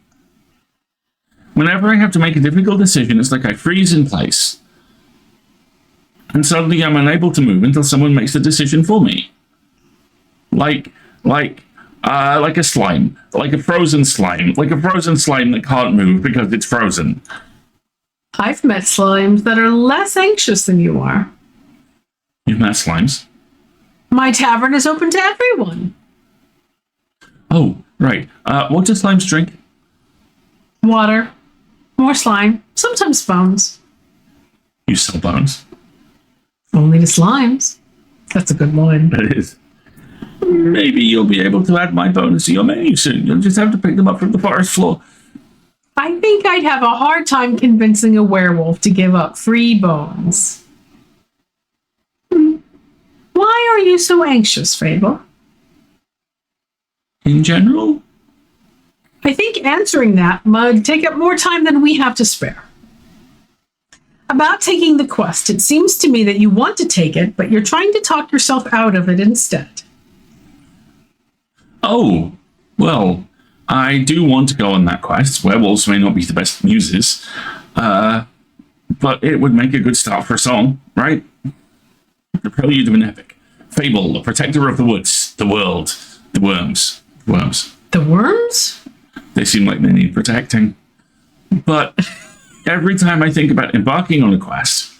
S2: Whenever I have to make a difficult decision, it's like I freeze in place. And suddenly I'm unable to move until someone makes the decision for me. Like a slime. Like a frozen slime. Like a frozen slime that can't move because it's frozen.
S1: I've met slimes that are less anxious than you are.
S2: You've met slimes?
S1: My tavern is open to everyone.
S2: Oh, right. What do slimes drink?
S1: Water. More slime. Sometimes bones.
S2: You sell bones?
S1: Only to slimes. That's a good one.
S2: It is. Maybe you'll be able to add my bones to your menu soon. You'll just have to pick them up from the forest floor.
S1: I think I'd have a hard time convincing a werewolf to give up free bones. Why are you so anxious, Fable?
S2: In general?
S1: I think answering that might take up more time than we have to spare. About taking the quest, it seems to me that you want to take it, but you're trying to talk yourself out of it instead.
S2: Oh, well, I do want to go on that quest. Werewolves may not be the best muses, but it would make a good start for a song, right? The prelude of an epic. Fable, the protector of the woods, the world, the worms. Worms.
S1: The worms?
S2: They seem like they need protecting. But every time I think about embarking on a quest,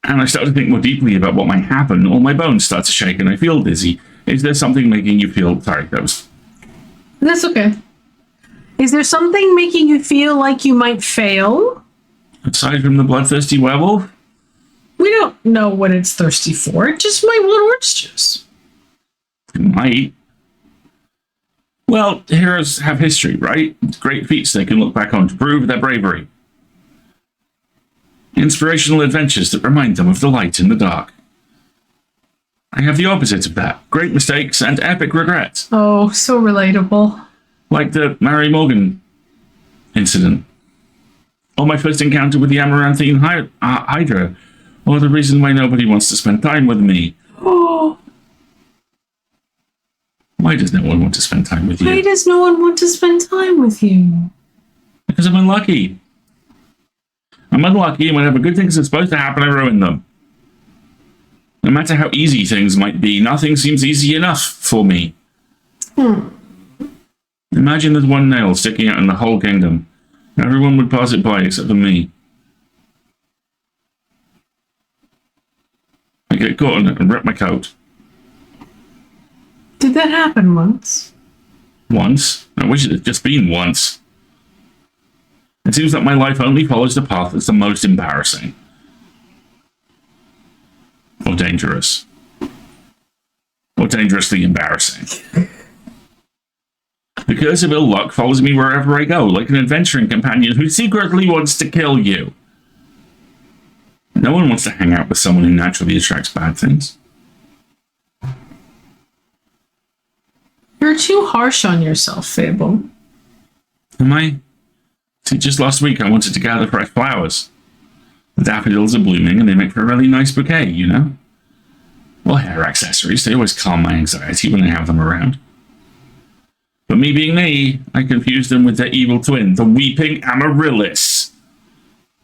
S2: and I start to think more deeply about what might happen, all my bones start to shake and I feel dizzy. Is there something making you feel... Sorry, that was...
S1: That's okay. Is there something making you feel like you might fail?
S2: Aside from the bloodthirsty werewolf?
S1: We don't know what it's thirsty for. It just might want orange juice.
S2: It might. Well, heroes have history, right? Great feats they can look back on to prove their bravery. Inspirational adventures that remind them of the light in the dark. I have the opposite of that. Great mistakes and epic regrets.
S1: Oh, so relatable.
S2: Like the Mary Morgan incident. Or my first encounter with the Amaranthine Hydra. Or the reason why nobody wants to spend time with me.
S1: Oh.
S2: Why does no one want to spend time with you?
S1: Why does no one want to spend time with you?
S2: Because I'm unlucky. I'm unlucky, and whenever good things are supposed to happen, I ruin them. No matter how easy things might be, nothing seems easy enough for me. Imagine there's one nail sticking out in the whole kingdom. Everyone would pass it by except for me. I get caught in it and rip my coat.
S1: Did that happen once?
S2: Once? I wish it had just been once. It seems that my life only follows the path that's the most embarrassing. Or dangerous. Or dangerously embarrassing. The curse of ill luck follows me wherever I go, like an adventuring companion who secretly wants to kill you. No one wants to hang out with someone who naturally attracts bad things.
S1: You're too harsh on yourself, Fable.
S2: Am I? See, just last week I wanted to gather fresh flowers. The daffodils are blooming and they make for a really nice bouquet, you know? Well, hair accessories, they always calm my anxiety when I have them around. But me being me, I confused them with their evil twin, the weeping Amaryllis.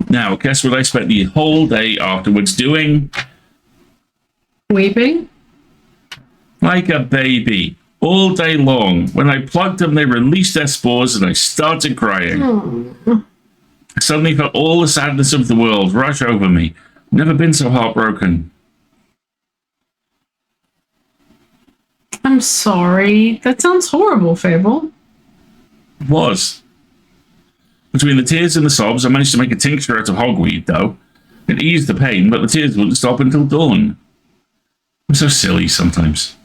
S2: Now, guess what I spent the whole day afterwards doing?
S1: Weeping?
S2: Like a baby. All day long. When I plucked them, they released their spores and I started crying. I suddenly felt all the sadness of the world rush over me. Never been so heartbroken.
S1: I'm sorry. That sounds horrible, Fable.
S2: It was. Between the tears and the sobs, I managed to make a tincture out of hogweed, though. It eased the pain, but the tears wouldn't stop until dawn. I'm so silly sometimes.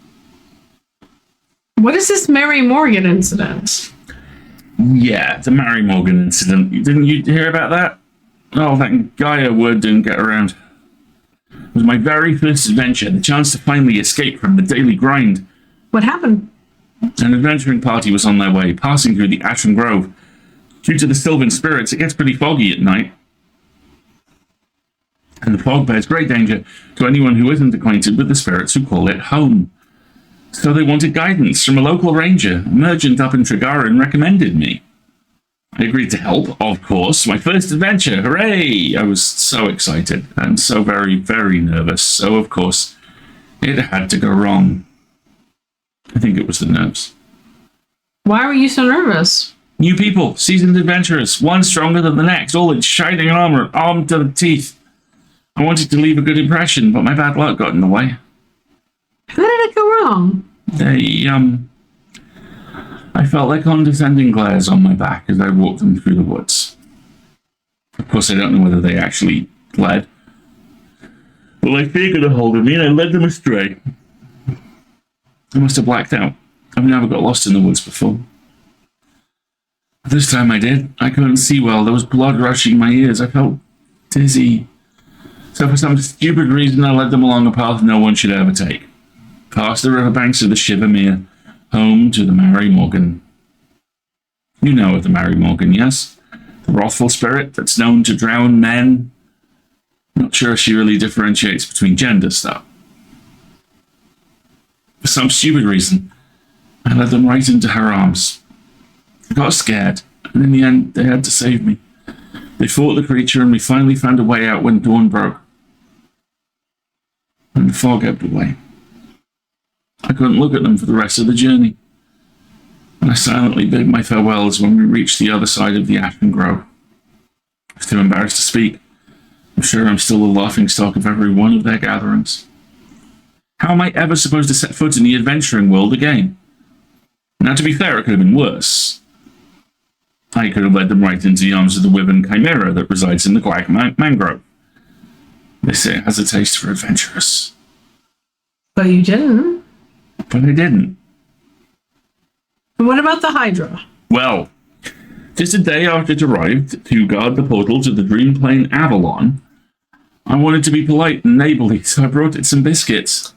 S1: What is this Mary Morgan incident?
S2: Yeah, the Mary Morgan incident. Didn't you hear about that? Oh, that Gaia word didn't get around. It was my very first adventure, the chance to finally escape from the daily grind.
S1: What happened?
S2: An adventuring party was on their way, passing through the Ashen Grove. Due to the Sylvan spirits, it gets pretty foggy at night. And the fog bears great danger to anyone who isn't acquainted with the spirits who call it home. So they wanted guidance from a local ranger. A merchant up in Tregarin recommended me. I agreed to help, of course. My first adventure, hooray! I was so excited and so very, very nervous. So, of course, it had to go wrong. I think it was the nerves.
S1: Why were you so nervous?
S2: New people, seasoned adventurers, one stronger than the next, all in shining armor, armed to the teeth. I wanted to leave a good impression, but my bad luck got in the way.
S1: How did it go wrong?
S2: I felt like condescending glares on my back as I walked them through the woods. Of course, I don't know whether they actually led. Well, I figured a hold of me and I led them astray. I must have blacked out. I've never got lost in the woods before. This time I did. I couldn't see well. There was blood rushing my ears. I felt dizzy. So for some stupid reason, I led them along a path no one should ever take. Past the riverbanks of the Shivermere, home to the Mary Morgan. You know of the Mary Morgan, yes? The wrathful spirit that's known to drown men. Not sure if she really differentiates between genders, though. For some stupid reason, I led them right into her arms. I got scared, and in the end, they had to save me. They fought the creature, and we finally found a way out when dawn broke. And the fog ebbed away. I couldn't look at them for the rest of the journey, and I silently bid my farewells when we reached the other side of the Ashen Grove. I was too embarrassed to speak. I'm sure I'm still the laughingstock of every one of their gatherings. How am I ever supposed to set foot in the adventuring world again? Now, to be fair, it could have been worse. I could have led them right into the arms of the wyvern chimera that resides in the Quag Mangrove. They say it has a taste for adventurous.
S1: But you didn't.
S2: But I didn't.
S1: And what about the Hydra?
S2: Well, just a day after it arrived to guard the portal to the Dream Plane Avalon, I wanted to be polite and neighborly, so I brought it some biscuits.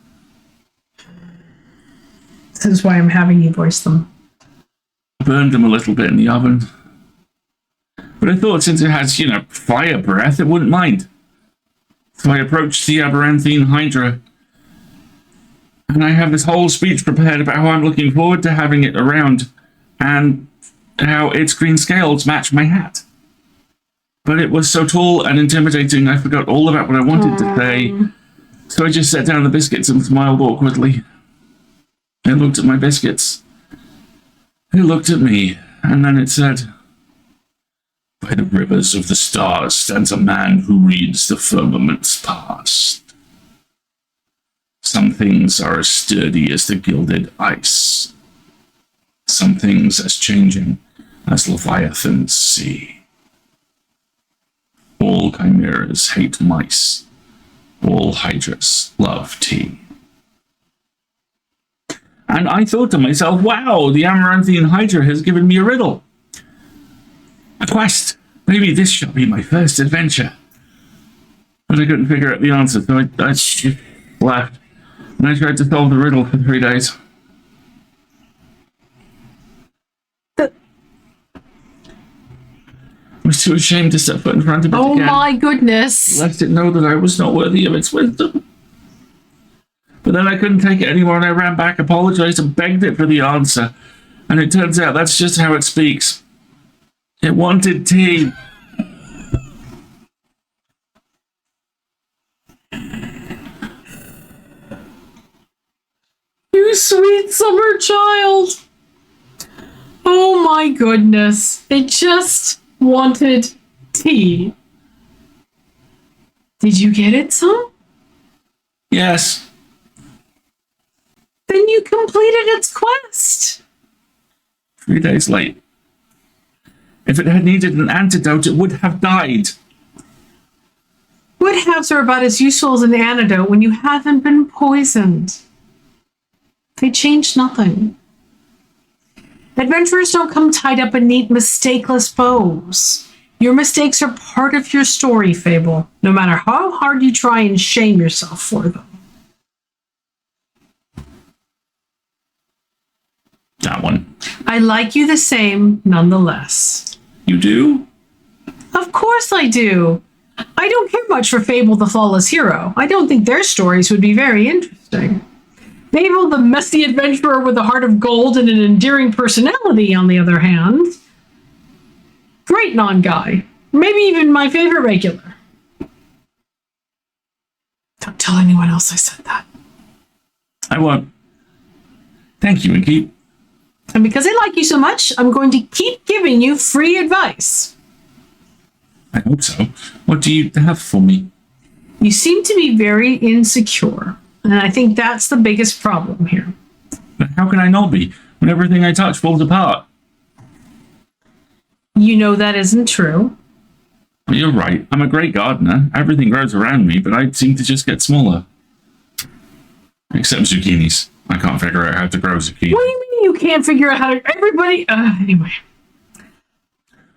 S1: This is why I'm having you voice them.
S2: I burned them a little bit in the oven. But I thought since it has, fire breath, it wouldn't mind. So I approached the Aberranthine Hydra, and I have this whole speech prepared about how I'm looking forward to having it around, and how its green scales match my hat. But it was so tall and intimidating, I forgot all about what I wanted to say, so I just set down the biscuits and smiled awkwardly. It looked at my biscuits. It looked at me, and then it said, "By the rivers of the stars stands a man who reads the firmament's past. Some things are as sturdy as the gilded ice. Some things as changing as Leviathan's sea. All chimeras hate mice. All hydras love tea." And I thought to myself, wow, the Amaranthian Hydra has given me a riddle. A quest. Maybe this shall be my first adventure. But I couldn't figure out the answer, so I left. And I tried to solve the riddle for 3 days. I was too ashamed to step foot in front of it again.
S1: Oh my goodness.
S2: Lest it know that I was not worthy of its wisdom. But then I couldn't take it anymore and I ran back, apologized, and begged it for the answer. And it turns out that's just how it speaks. It wanted tea.
S1: You sweet summer child. Oh my goodness. It just wanted tea. Did you get it some?
S2: Yes.
S1: Then you completed its quest.
S2: 3 days late. If it had needed an antidote, it would have died.
S1: Wood halves are about as useful as an antidote when you haven't been poisoned. They change nothing. Adventurers don't come tied up in neat, mistakeless bows. Your mistakes are part of your story, Fable, no matter how hard you try and shame yourself for them.
S2: That one.
S1: I like you the same, nonetheless.
S2: You do?
S1: Of course I do. I don't care much for Fable the Flawless Hero. I don't think their stories would be very interesting. Fable the messy adventurer with a heart of gold and an endearing personality, on the other hand. Great non-guy. Maybe even my favorite regular. Don't tell anyone else I said that.
S2: I won't. Thank you, Inky.
S1: And because I like you so much, I'm going to keep giving you free advice.
S2: I hope so. What do you have for me?
S1: You seem to be very insecure, and I think that's the biggest problem here.
S2: But how can I not be when everything I touch falls apart?
S1: You know that isn't true.
S2: You're right. I'm a great gardener. Everything grows around me, but I seem to just get smaller. Except zucchinis. I can't figure out how to grow zucchini.
S1: What do you mean you can't figure out how to... Everybody... Anyway.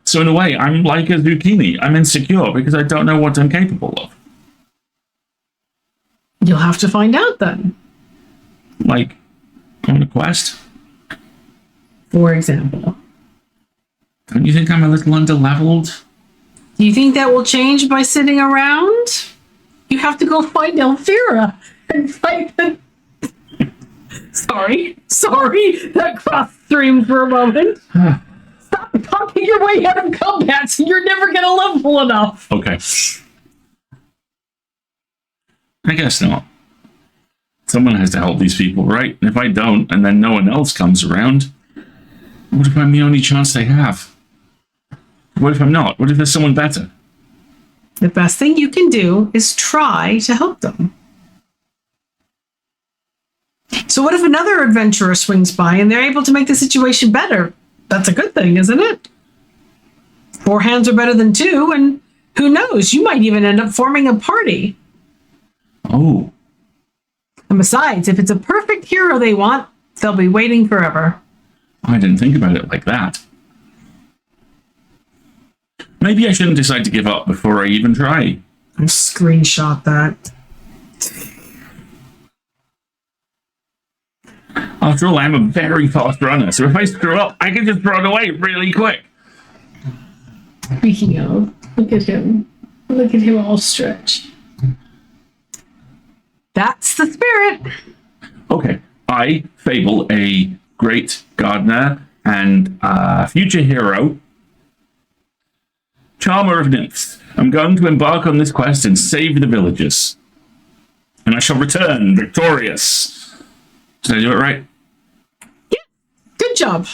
S2: So in a way, I'm like a zucchini. I'm insecure because I don't know what I'm capable of.
S1: You'll have to find out then.
S2: Like, on a quest?
S1: For example.
S2: Don't you think I'm a little underleveled?
S1: Do you think that will change by sitting around? You have to go find Elvira and fight them. Sorry, that cross-streamed for a moment. Stop talking your way out of combat, so you're never gonna level enough.
S2: Okay. I guess not. Someone has to help these people, right? And if I don't, and then no one else comes around, what if I'm the only chance they have? What if I'm not? What if there's someone better?
S1: The best thing you can do is try to help them. So what if another adventurer swings by and they're able to make the situation better? That's a good thing, isn't it? 4 hands are better than 2, and who knows, you might even end up forming a party.
S2: Oh.
S1: And besides, if it's a perfect hero they want, they'll be waiting forever.
S2: I didn't think about it like that. Maybe I shouldn't decide to give up before I even try.
S1: I'll screenshot that.
S2: After all, I'm a very fast runner, so if I screw up, I can just run away really quick.
S1: Speaking of, look at him. Look at him all stretched. That's the spirit.
S2: Okay, I, Fable, a great gardener and future hero, charmer of nymphs, I'm going to embark on this quest and save the villagers. And I shall return victorious. Did I do it right?
S1: Yeah, good job.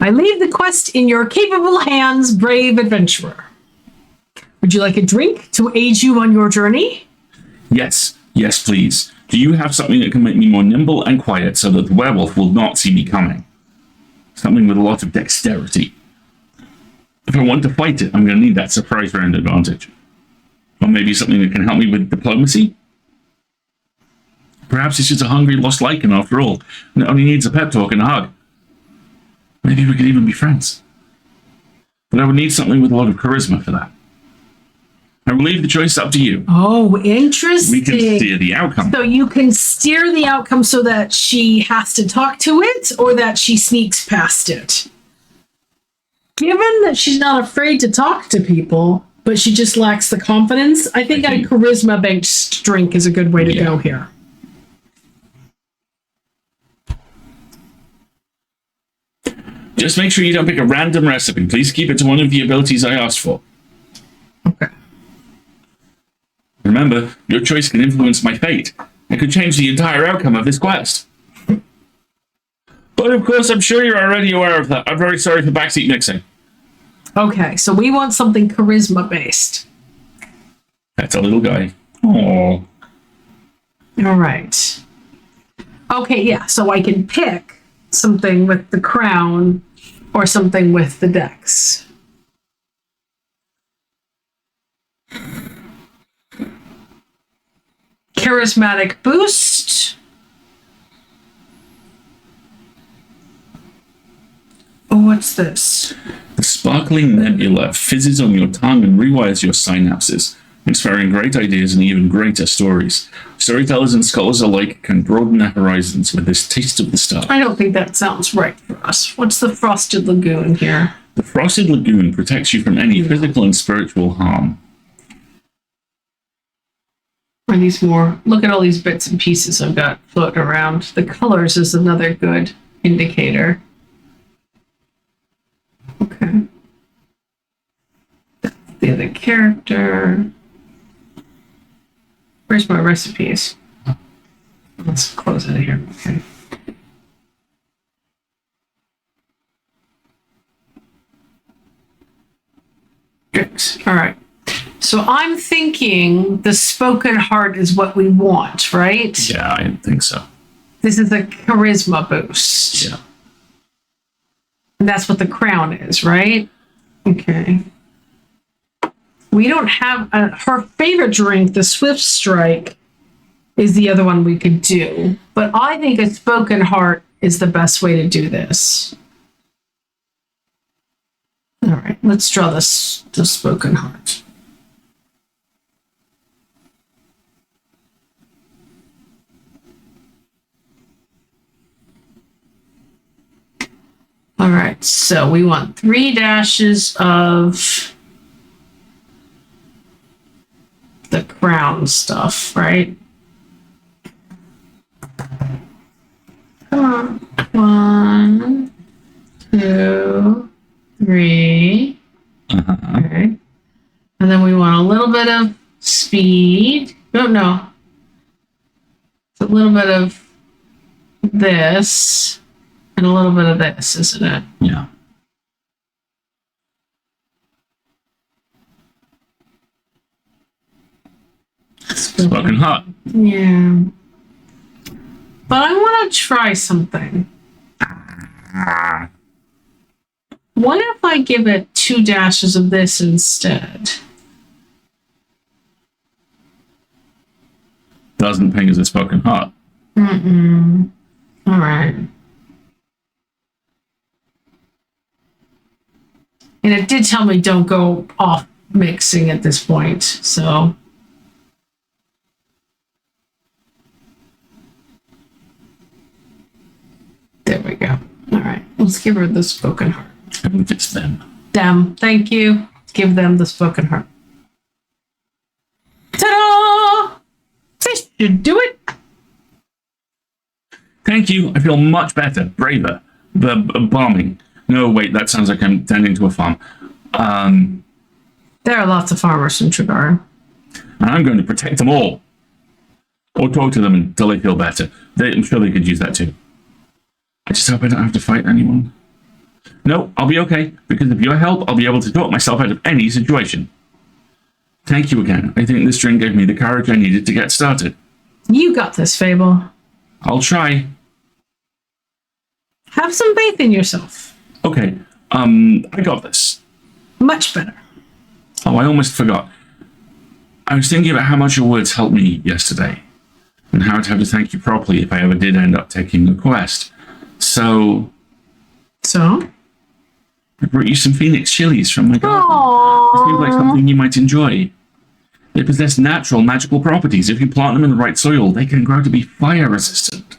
S1: I leave the quest in your capable hands, brave adventurer. Would you like a drink to aid you on your journey?
S2: Yes, please. Do you have something that can make me more nimble and quiet so that the werewolf will not see me coming? Something with a lot of dexterity. If I want to fight it, I'm going to need that surprise round advantage. Or maybe something that can help me with diplomacy? Perhaps it's just a hungry lost lichen after all, and it only needs a pep talk and a hug. Maybe we could even be friends. But I would need something with a lot of charisma for that. I will leave the choice up to you.
S1: Oh, interesting.
S2: We can steer the outcome.
S1: So you can steer the outcome so that she has to talk to it or that she sneaks past it. Given that she's not afraid to talk to people, but she just lacks the confidence, I think a charisma-based drink is a good way to go here.
S2: Just make sure you don't pick a random recipe. Please keep it to one of the abilities I asked for.
S1: Okay.
S2: Remember, your choice can influence my fate. It could change the entire outcome of this quest. But of course, I'm sure you're already aware of that. I'm very sorry for backseat mixing.
S1: Okay, so we want something charisma-based.
S2: That's a little guy. Oh.
S1: All right. Okay, yeah, so I can pick something with the crown or something with the dex. Charismatic boost. Oh, What's this?
S2: The sparkling nebula fizzes on your tongue and rewires your synapses, inspiring great ideas and even greater stories. Storytellers and scholars alike can broaden their horizons with this taste of the stars.
S1: I don't think that sounds right for us. What's the Frosted Lagoon here?
S2: The Frosted Lagoon protects you from any physical and spiritual harm.
S1: Are these more? Look at all these bits and pieces I've got floating around. The colors is another good indicator. Okay. That's the other character. Where's my recipes? Let's close it here. Okay. Good. All right. So I'm thinking the spoken heart is what we want, right?
S2: Yeah, I think so.
S1: This is a charisma boost.
S2: Yeah.
S1: And that's what the crown is, right? Okay. We don't have her favorite drink, the Swift Strike, is the other one we could do. But I think a spoken heart is the best way to do this. All right, let's draw the spoken heart. All right, so we want 3 dashes of the crown stuff, right? Come on. 1, 2, 3. Okay. And then we want a little bit of speed. No. It's a little bit of this and a little bit of this, isn't it?
S2: Yeah. Spoken heart.
S1: Yeah. But I want to try something. What if I give it 2 dashes of this instead?
S2: Doesn't ping as a spoken heart.
S1: All right. And it did tell me don't go off mixing at this point, so. There we go. All right. Let's give her the spoken heart.
S2: I believe it's them.
S1: Them. Thank you. Give them the spoken heart. Ta-da! This should do it.
S2: Thank you. I feel much better, braver. The bombing. No, wait, that sounds like I'm tending to a farm.
S1: There are lots of farmers in Trigar.
S2: And I'm going to protect them all. Or talk to them until they feel better. I'm sure they could use that too. I just hope I don't have to fight anyone. No, I'll be okay, because with your help, I'll be able to talk myself out of any situation. Thank you again. I think this drink gave me the courage I needed to get started.
S1: You got this, Fable.
S2: I'll try.
S1: Have some faith in yourself.
S2: Okay, I got this.
S1: Much better.
S2: Oh, I almost forgot. I was thinking about how much your words helped me yesterday, and how I'd have to thank you properly if I ever did end up taking a quest. So? I brought you some Phoenix chilies from my garden. It seems like something you might enjoy. They possess natural magical properties. If you plant them in the right soil, they can grow to be fire resistant.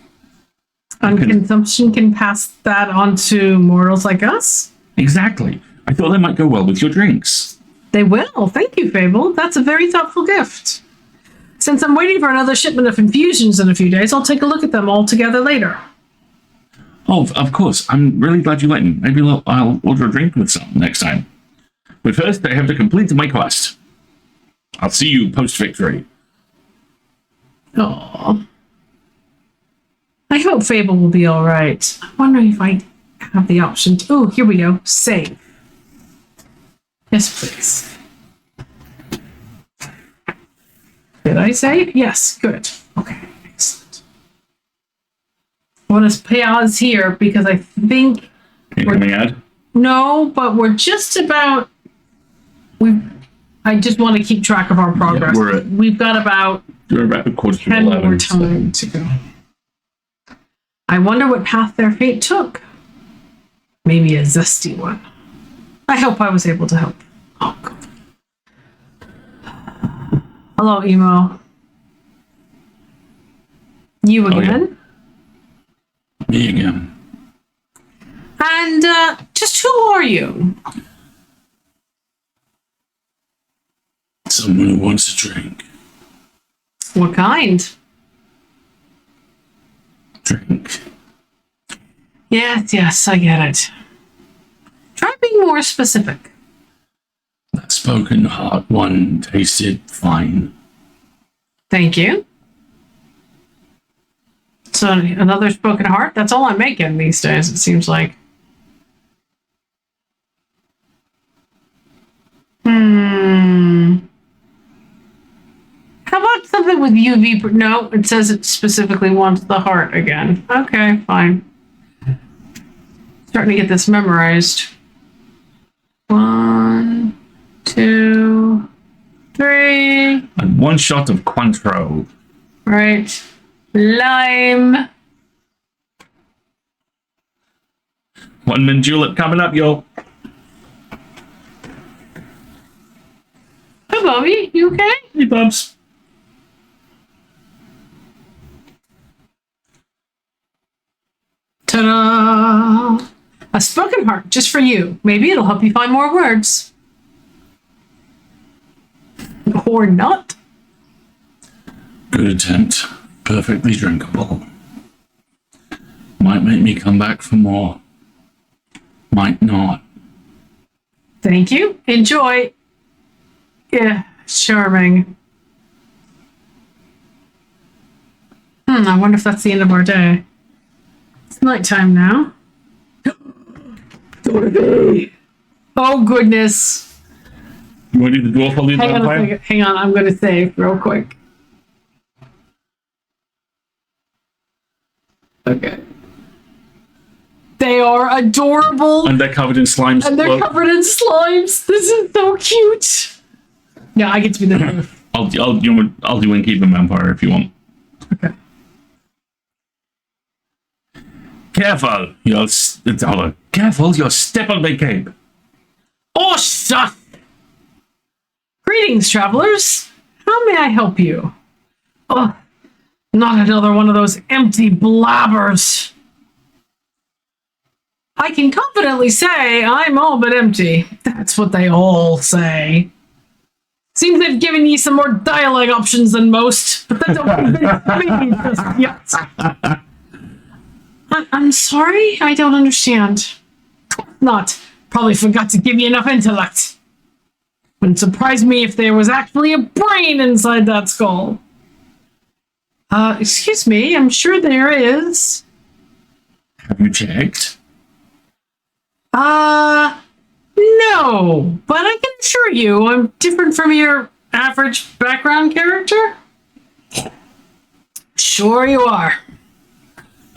S1: And consumption can pass that on to mortals like us?
S2: Exactly. I thought they might go well with your drinks.
S1: They will. Thank you, Fable. That's a very thoughtful gift. Since I'm waiting for another shipment of infusions in a few days, I'll take a look at them all together later.
S2: Oh, of course. I'm really glad you let me. Maybe I'll order a drink with some next time. But first, I have to complete my quest. I'll see you post-victory.
S1: Aww. I hope Fable will be all right. I wonder if I have the option to... Oh, here we go. Save. Yes, please. Did I save? Yes, good. Okay, excellent. I want to pause here because I think...
S2: Incoming ad?
S1: No, but we're just about... I just want to keep track of our progress.
S2: Yeah,
S1: We've got about
S2: we're about a quarter to
S1: 10
S2: 11,
S1: more time to go. I wonder what path their fate took. Maybe a zesty one. I hope I was able to help. Oh, God. Hello, Emo. You again?
S2: Oh, yeah. Me again.
S1: And just who are you?
S2: Someone who wants a drink.
S1: What kind?
S2: Drink.
S1: Yes, I get it. Try being more specific.
S2: That spoken heart one tasted fine.
S1: Thank you. So another spoken heart? That's all I'm making these days, it seems like. How about something with UV? No, it says it specifically wants the heart again. Okay, fine. Starting to get this memorized. 1, 2, 3.
S2: And one shot of Cointreau.
S1: Right. Lime.
S2: One mint julep coming up, yo.
S1: Hi, Bobby. You okay?
S2: Hey, Bubs.
S1: Ta-da! A spoken heart just for you. Maybe it'll help you find more words. Or not.
S2: Good attempt. Perfectly drinkable. Might make me come back for more. Might not.
S1: Thank you. Enjoy. Yeah, charming. I wonder if that's the end of our day. It's nighttime now. Oh, goodness.
S2: You want to do the dwarf or the
S1: Hang on a
S2: vampire?
S1: second. Hang on. I'm going to save real quick. Okay. They are adorable.
S2: And they're covered in slimes.
S1: And they're covered in slimes. This is so cute. Yeah, I get to be the dwarf.
S2: I'll do Innkeep and Vampire if you want.
S1: Okay.
S2: Careful, careful, you'll step on my cape.
S1: Oh, shut! Greetings, travelers. How may I help you? Oh, not another one of those empty blabbers. I can confidently say I'm all but empty. That's what they all say. Seems they've given you some more dialogue options than most, but that don't convince me just yet. I'm sorry, I don't understand. Not. Probably forgot to give you enough intellect. Wouldn't surprise me if there was actually a brain inside that skull. Excuse me, I'm sure there is.
S2: Have you checked?
S1: No, but I can assure you I'm different from your average background character. Sure you are.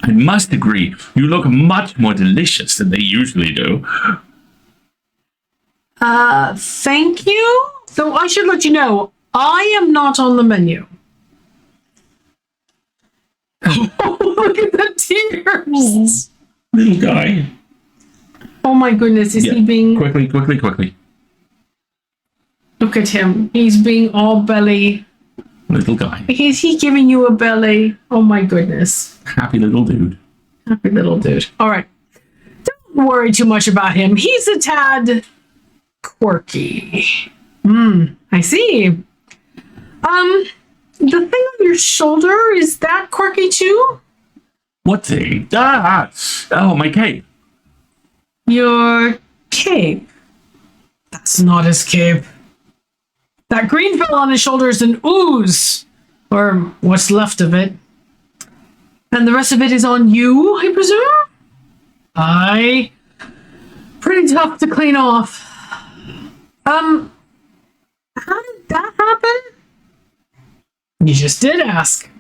S2: I must agree, you look much more delicious than they usually do.
S1: Thank you. Though I should let you know, I am not on the menu. Oh, look at the tears.
S2: Little guy.
S1: Oh my goodness, is he being...
S2: Quickly.
S1: Look at him. He's being all belly.
S2: Little guy.
S1: Is he giving you a belly? Oh my goodness.
S2: Happy little dude.
S1: Happy little dude. All right. Don't worry too much about him. He's a tad quirky. I see. The thing on your shoulder, is that quirky too?
S2: What thing? Oh, my cape.
S1: Your cape. That's not his cape. That green fell on his shoulder is an ooze. Or what's left of it. And the rest of it is on you, I presume? Aye. Pretty tough to clean off. How did that happen? You just did ask.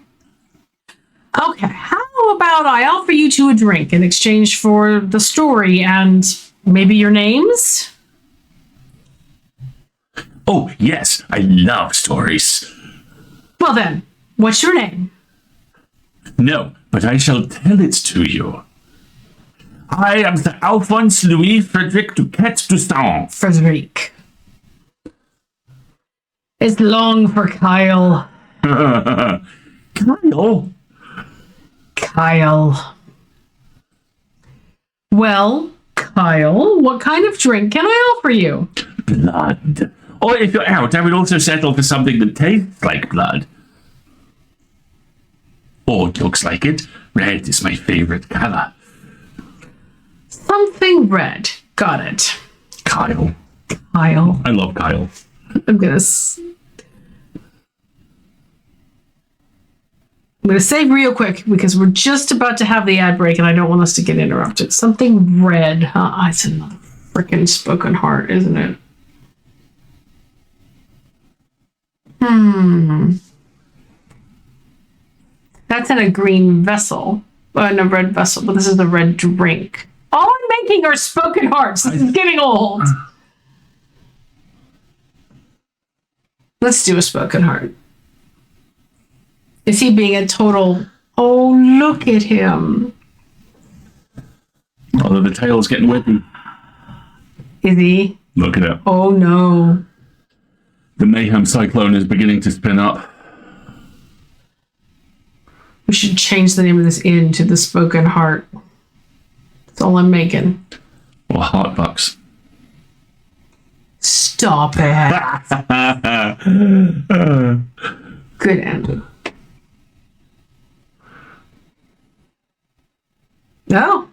S1: Okay, how about I offer you two a drink in exchange for the story and maybe your names?
S2: Oh, yes, I love stories.
S1: Well then, what's your name?
S2: No, but I shall tell it to you. I am Sir Alphonse Louis Frederic Duquette d'Uston.
S1: Frederic. It's long for Kyle.
S2: Kyle?
S1: Kyle. Well, Kyle, what kind of drink can I offer you?
S2: Blood. Or if you're out, I would also settle for something that tastes like blood. Or looks like it. Red is my favorite color.
S1: Something red. Got it.
S2: Kyle.
S1: Kyle.
S2: I love Kyle.
S1: I'm gonna save real quick because we're just about to have the ad break and I don't want us to get interrupted. Something red, huh? It's another freaking spoken heart, isn't it? That's in a green vessel. In a red vessel, but this is the red drink. All I'm making are spoken hearts. This is getting old. Let's do a spoken heart. Is he being a total... Oh, look at him.
S2: Although the tail's getting whippy.
S1: Is he?
S2: Look it up.
S1: Oh, no.
S2: The mayhem cyclone is beginning to spin up.
S1: We should change the name of this inn to the Spoken Heart. That's all I'm making.
S2: Or Heart Bucks.
S1: Stop it. Good end. Oh.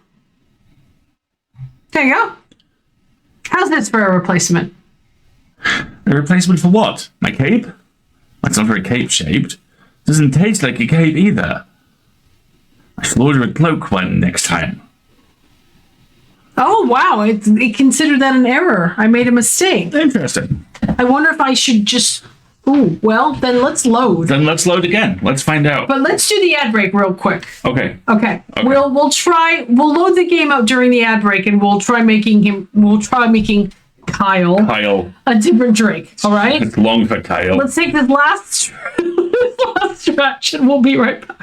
S1: There you go. How's this for a replacement?
S2: A replacement for what? My cape? That's not very cape-shaped. Doesn't taste like a cape either. I shall order a cloak one next time.
S1: Oh, wow. It considered that an error. I made a mistake.
S2: Interesting.
S1: I wonder if I should just... Ooh, well, then let's load.
S2: Then let's load again. Let's find out.
S1: But let's do the ad break real quick.
S2: Okay.
S1: Okay. We'll load the game out during the ad break and we'll try making Kyle a different drink. All right?
S2: It's long for Kyle.
S1: Let's take this last stretch and we'll be right back.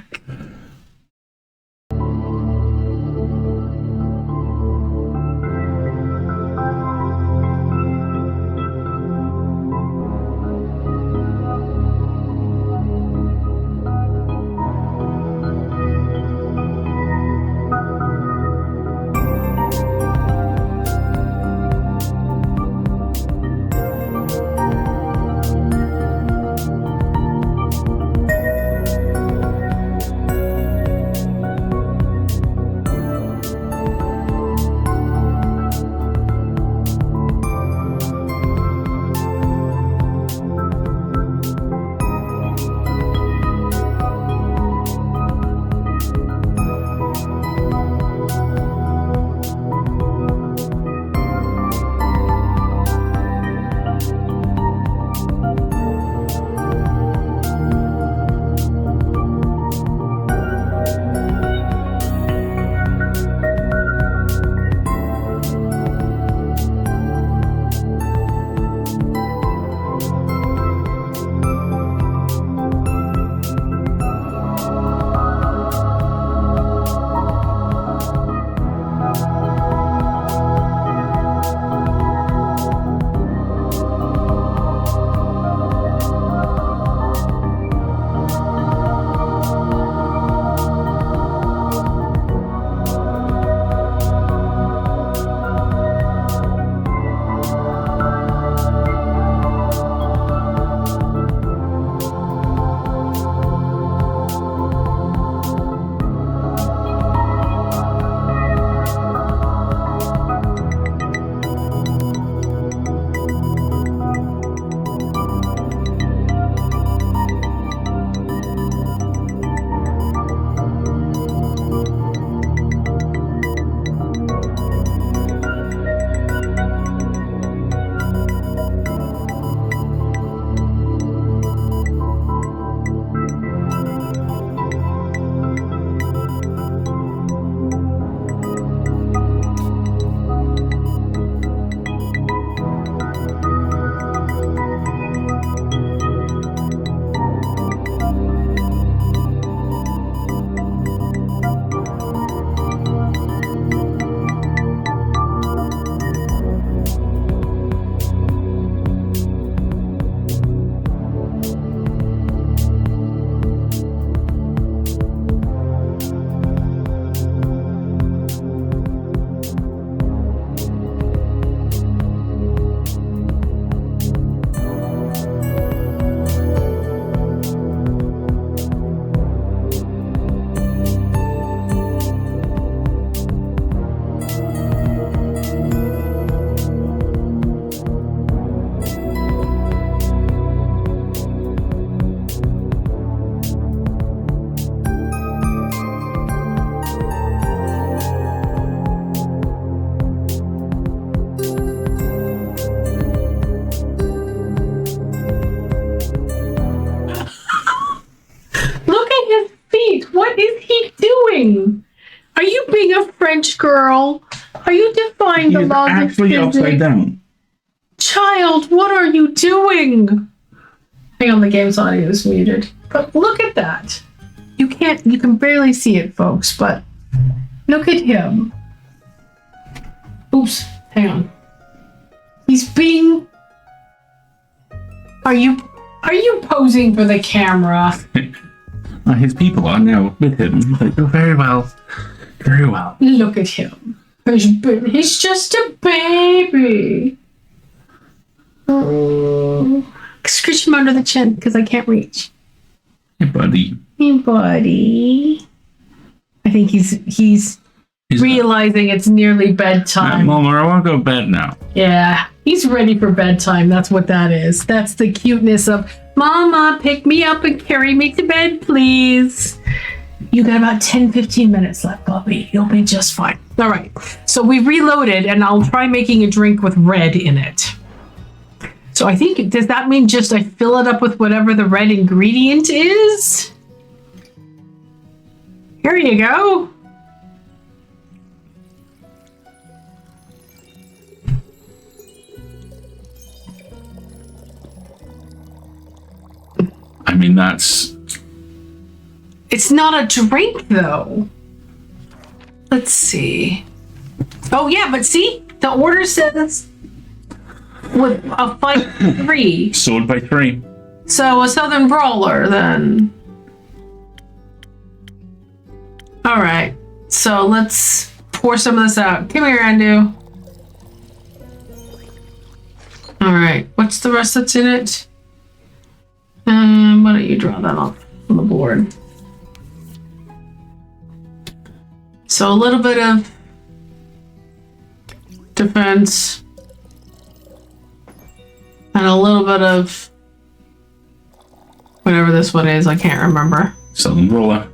S1: Are you defying
S2: He
S1: the
S2: is
S1: laws of
S2: actually upside
S1: physics?
S2: down.
S1: Child, what are you doing? Hang on, the game's audio is muted. But look at that. You can barely see it, folks, but look at him. Oops, hang on. He's being... Are you posing for the camera?
S2: His people are now with him. He's like, oh, very well. Very well.
S1: Look at him. He's just a baby. Oh. Scratch him under the chin because I can't reach.
S2: Hey, buddy.
S1: Hey, buddy. I think he's realizing it's nearly bedtime.
S2: Mama, I want to go to bed now.
S1: Yeah, he's ready for bedtime. That's what that is. That's the cuteness of, Mama, pick me up and carry me to bed, please. You got about 10-15 minutes left, Bobby. You'll be just fine. All right. So we reloaded, and I'll try making a drink with red in it. So I think, does that mean just I fill it up with whatever the red ingredient is? Here you go.
S2: I mean, that's...
S1: It's not a drink, though. Let's see. Oh, yeah, but see? The order says with a fight 3.
S2: Sword by 3.
S1: So a Southern Brawler, then. All right. So let's pour some of this out. Come here, Andu. All right. What's the rest that's in it? Why don't you draw that off on the board? So a little bit of defense and a little bit of whatever this one is. I can't remember.
S2: Southern Roller.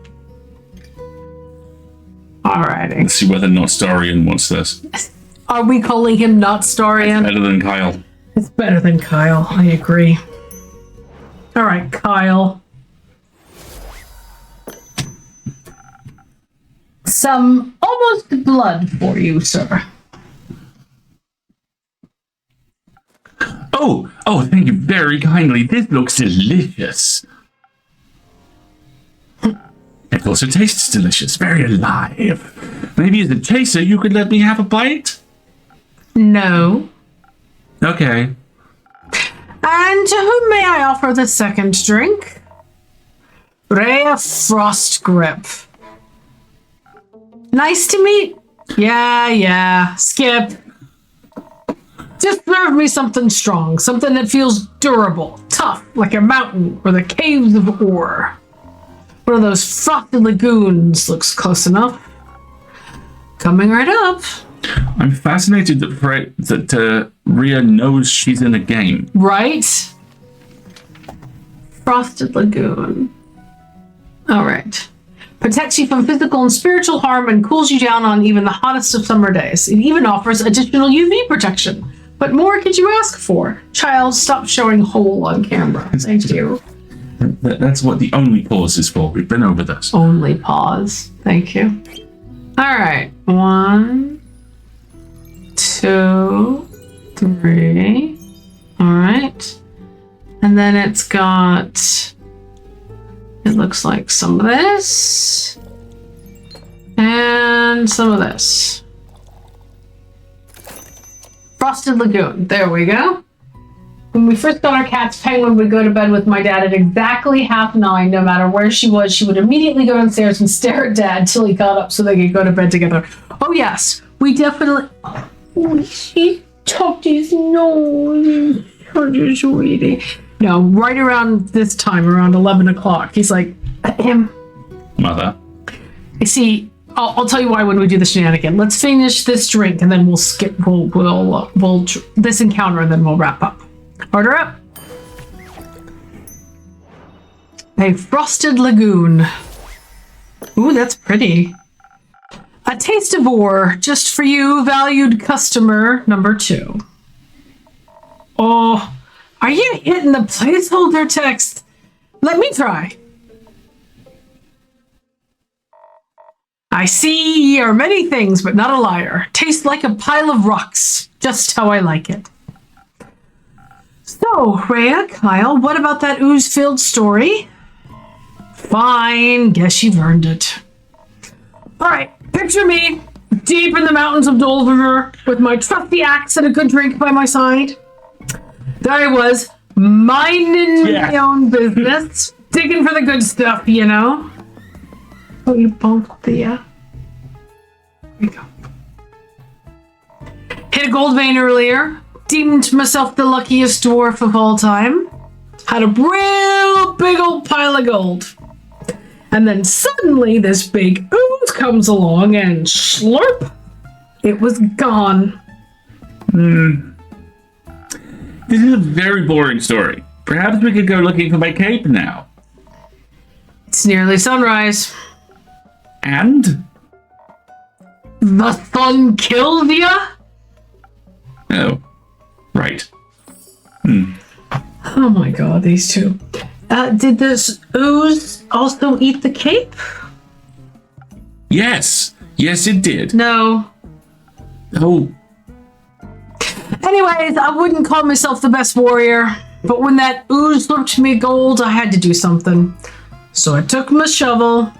S1: Alrighty.
S2: Let's see whether Nostarian wants this.
S1: Are we calling him not Starian?
S2: Better than Kyle.
S1: It's better than Kyle. I agree. All right, Kyle. Some almost blood for you, sir.
S2: Oh, thank you very kindly. This looks delicious. It also tastes delicious, very alive. Maybe as a chaser, you could let me have a bite?
S1: No.
S2: Okay.
S1: And to whom may I offer the second drink? Rhea Frost Grip. Nice to meet. Yeah. Skip. Just serve me something strong, something that feels durable, tough, like a mountain or the caves of ore. One of those frosty lagoons looks close enough. Coming right up.
S2: I'm fascinated that Rhea knows she's in a game.
S1: Right? Frosted Lagoon. All right. Protects you from physical and spiritual harm and cools you down on even the hottest of summer days. It even offers additional UV protection. What more could you ask for? Child, stop showing hole on camera. Thank you.
S2: That's what the only pause is for. We've been over this.
S1: Only pause. Thank you. All right. 1, 2, 3. All right. And then it's got, it looks like some of this and some of this. Frosted Lagoon. There we go. When we first got our cat's Penguin would go to bed with my dad at exactly 9:30. No matter where she was, she would immediately go downstairs and stare at Dad till he got up so they could go to bed together. Oh yes, we definitely... Oh, she tucked his nose. Sweetie. No, right around this time, around 11 o'clock, he's like, him.
S2: Mother.
S1: See, I'll tell you why when we do the shenanigan. Let's finish this drink and then we'll skip, we'll this encounter and then we'll wrap up. Order up. A Frosted Lagoon. Ooh, that's pretty. A taste of ore, just for you, valued customer number 2. Oh, are you hitting the placeholder text? Let me try. I see ye are many things, but not a liar. Tastes like a pile of rocks. Just how I like it. So, Rhea, Kyle, what about that ooze-filled story? Fine, guess you've earned it. All right, picture me deep in the mountains of Dolver with my trusty axe and a good drink by my side. There I was, minding my own business, digging for the good stuff, you know. Oh, you bumped the, There you go. Hit a gold vein earlier. Deemed myself the luckiest dwarf of all time. Had a real big old pile of gold. And then suddenly this big ooze comes along and slurp, it was gone.
S2: This is a very boring story. Perhaps we could go looking for my cape now.
S1: It's nearly sunrise.
S2: And?
S1: The sun killed ya?
S2: Oh, right.
S1: Oh my god, these two. Did this ooze also eat the cape?
S2: Yes. Yes, it did.
S1: No.
S2: Oh.
S1: Anyways, I wouldn't call myself the best warrior, but when that ooze looked me gold, I had to do something. So I took my shovel,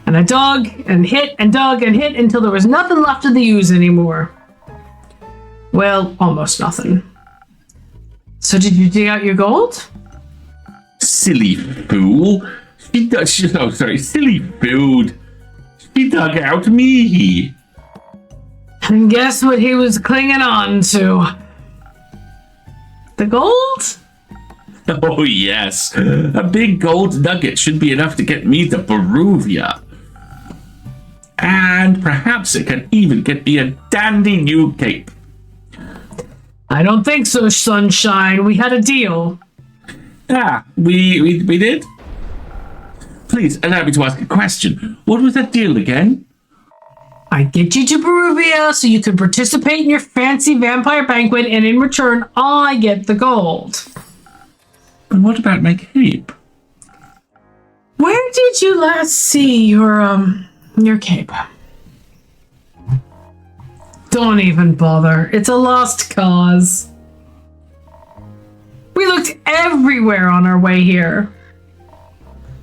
S1: and I dug and hit and dug and hit until there was nothing left of the ooze anymore. Well, almost nothing. So did you dig out your gold?
S2: Silly fool. Silly food. She dug out me.
S1: And guess what he was clinging on to? The gold?
S2: Oh, yes. A big gold nugget should be enough to get me to Baruvia. And perhaps it can even get me a dandy new cape.
S1: I don't think so, Sunshine. We had a deal.
S2: Ah, we did? Please, allow me to ask a question. What was that deal again?
S1: I get you to Baruvia so you can participate in your fancy vampire banquet, and in return, I get the gold.
S2: And what about my cape?
S1: Where did you last see your cape? Don't even bother. It's a lost cause. We looked everywhere on our way here.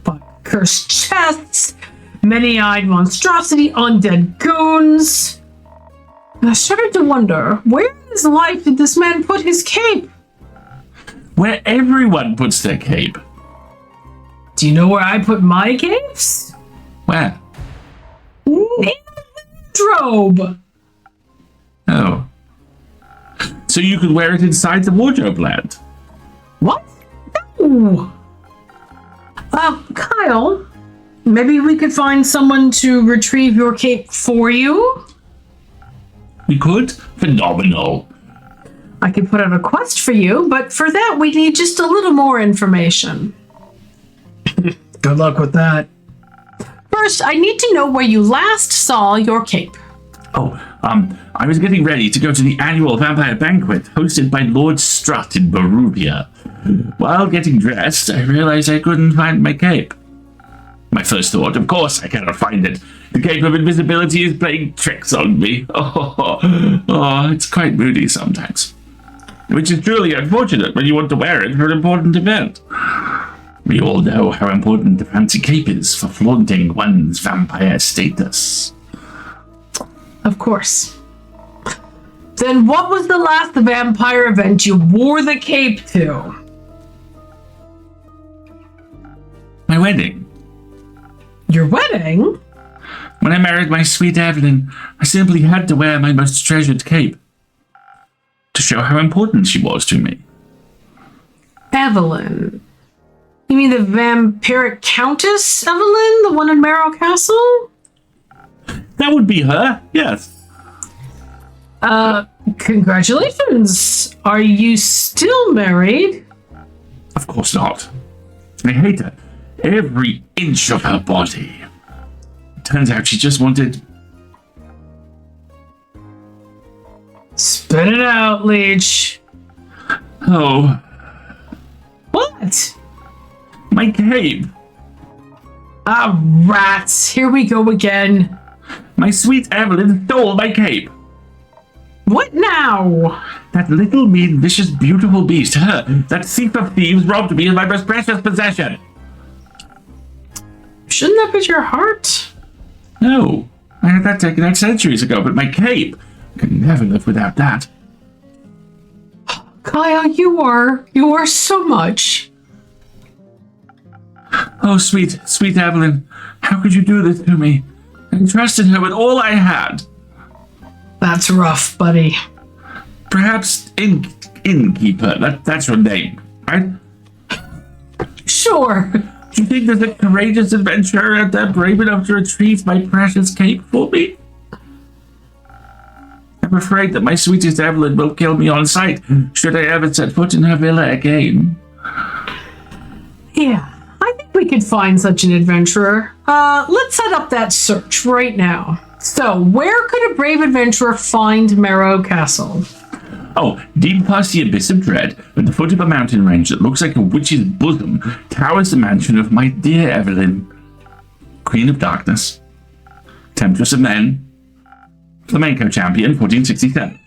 S1: But cursed chests, many-eyed monstrosity, undead goons. And I started to wonder, where in his life did this man put his cape?
S2: Where everyone puts their cape.
S1: Do you know where I put my capes?
S2: Where?
S1: In the wardrobe.
S2: Oh. So you could wear it inside the wardrobe land?
S1: What? No. Kyle, maybe we could find someone to retrieve your cape for you?
S2: We could? Phenomenal.
S1: I could put out a quest for you, but for that we need just a little more information. Good luck with that. First, I need to know where you last saw your cape.
S2: I was getting ready to go to the annual vampire banquet hosted by Lord Strut in Baruvia. While getting dressed, I realized I couldn't find my cape. My first thought, of course I cannot find it. The cape of invisibility is playing tricks on me. It's quite moody sometimes. Which is truly unfortunate when you want to wear it for an important event. We all know how important the fancy cape is for flaunting one's vampire status.
S1: Of course. Then what was the last vampire event you wore the cape to?
S2: My wedding.
S1: Your wedding?
S2: When I married my sweet Evelyn, I simply had to wear my most treasured cape to show how important she was to me.
S1: Evelyn? You mean the vampiric Countess Evelyn? The one in Marrow Castle?
S2: That would be her, yes.
S1: Congratulations. Are you still married?
S2: Of course not. I hate her. Every inch of her body. Turns out she just wanted...
S1: Spit it out, Leech.
S2: Oh.
S1: What?
S2: My cape.
S1: Ah, rats. Here we go again.
S2: My sweet Evelyn stole my cape.
S1: What now?
S2: That little, mean, vicious, beautiful beast, her, that thief of thieves, robbed me of my most precious possession.
S1: Shouldn't that be your heart?
S2: No, I had that taken out centuries ago, but my cape, I could never live without that.
S1: Kyle, you are so much.
S2: Oh, sweet Evelyn, how could you do this to me? I trusted her with all I had.
S1: That's rough, buddy.
S2: Perhaps innkeeper, that's your name, right?
S1: Sure.
S2: Do you think there's a courageous adventurer out there brave enough to retrieve my precious cape for me? I'm afraid that my sweetest Evelyn will kill me on sight should I ever set foot in her villa again.
S1: Yeah, I think we could find such an adventurer. Let's set up that search right now. So, where could a brave adventurer find Marrow Castle?
S2: Oh, deep past the abyss of dread, at the foot of a mountain range that looks like a witch's bosom, towers the mansion of my dear Evelyn, Queen of Darkness, Temptress of Men, Flamenco Champion, 1467.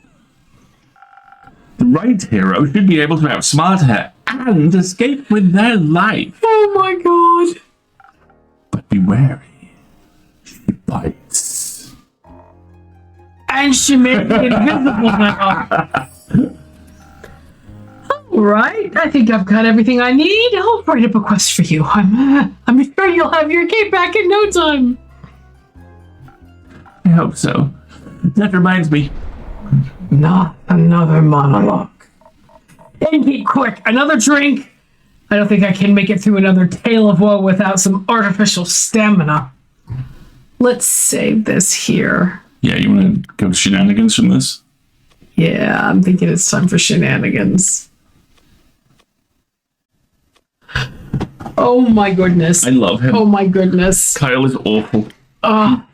S2: The right hero should be able to outsmart her and escape with their life.
S1: Oh my god.
S2: But be wary, she bites.
S1: And she made me invisible now. Alright, I think I've got everything I need. I'll write up a quest for you. I'm sure you'll have your cape back in no time.
S2: I hope so. That reminds me.
S1: Not another monologue. Inky, quick, another drink. I don't think I can make it through another tale of woe without some artificial stamina. Let's save this here.
S2: Yeah, you want to go to shenanigans from this?
S1: Yeah, I'm thinking it's time for shenanigans. Oh my goodness.
S2: I love him.
S1: Oh my goodness.
S2: Kyle is awful.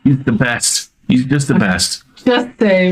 S2: He's the best. He's just the best.
S1: Just say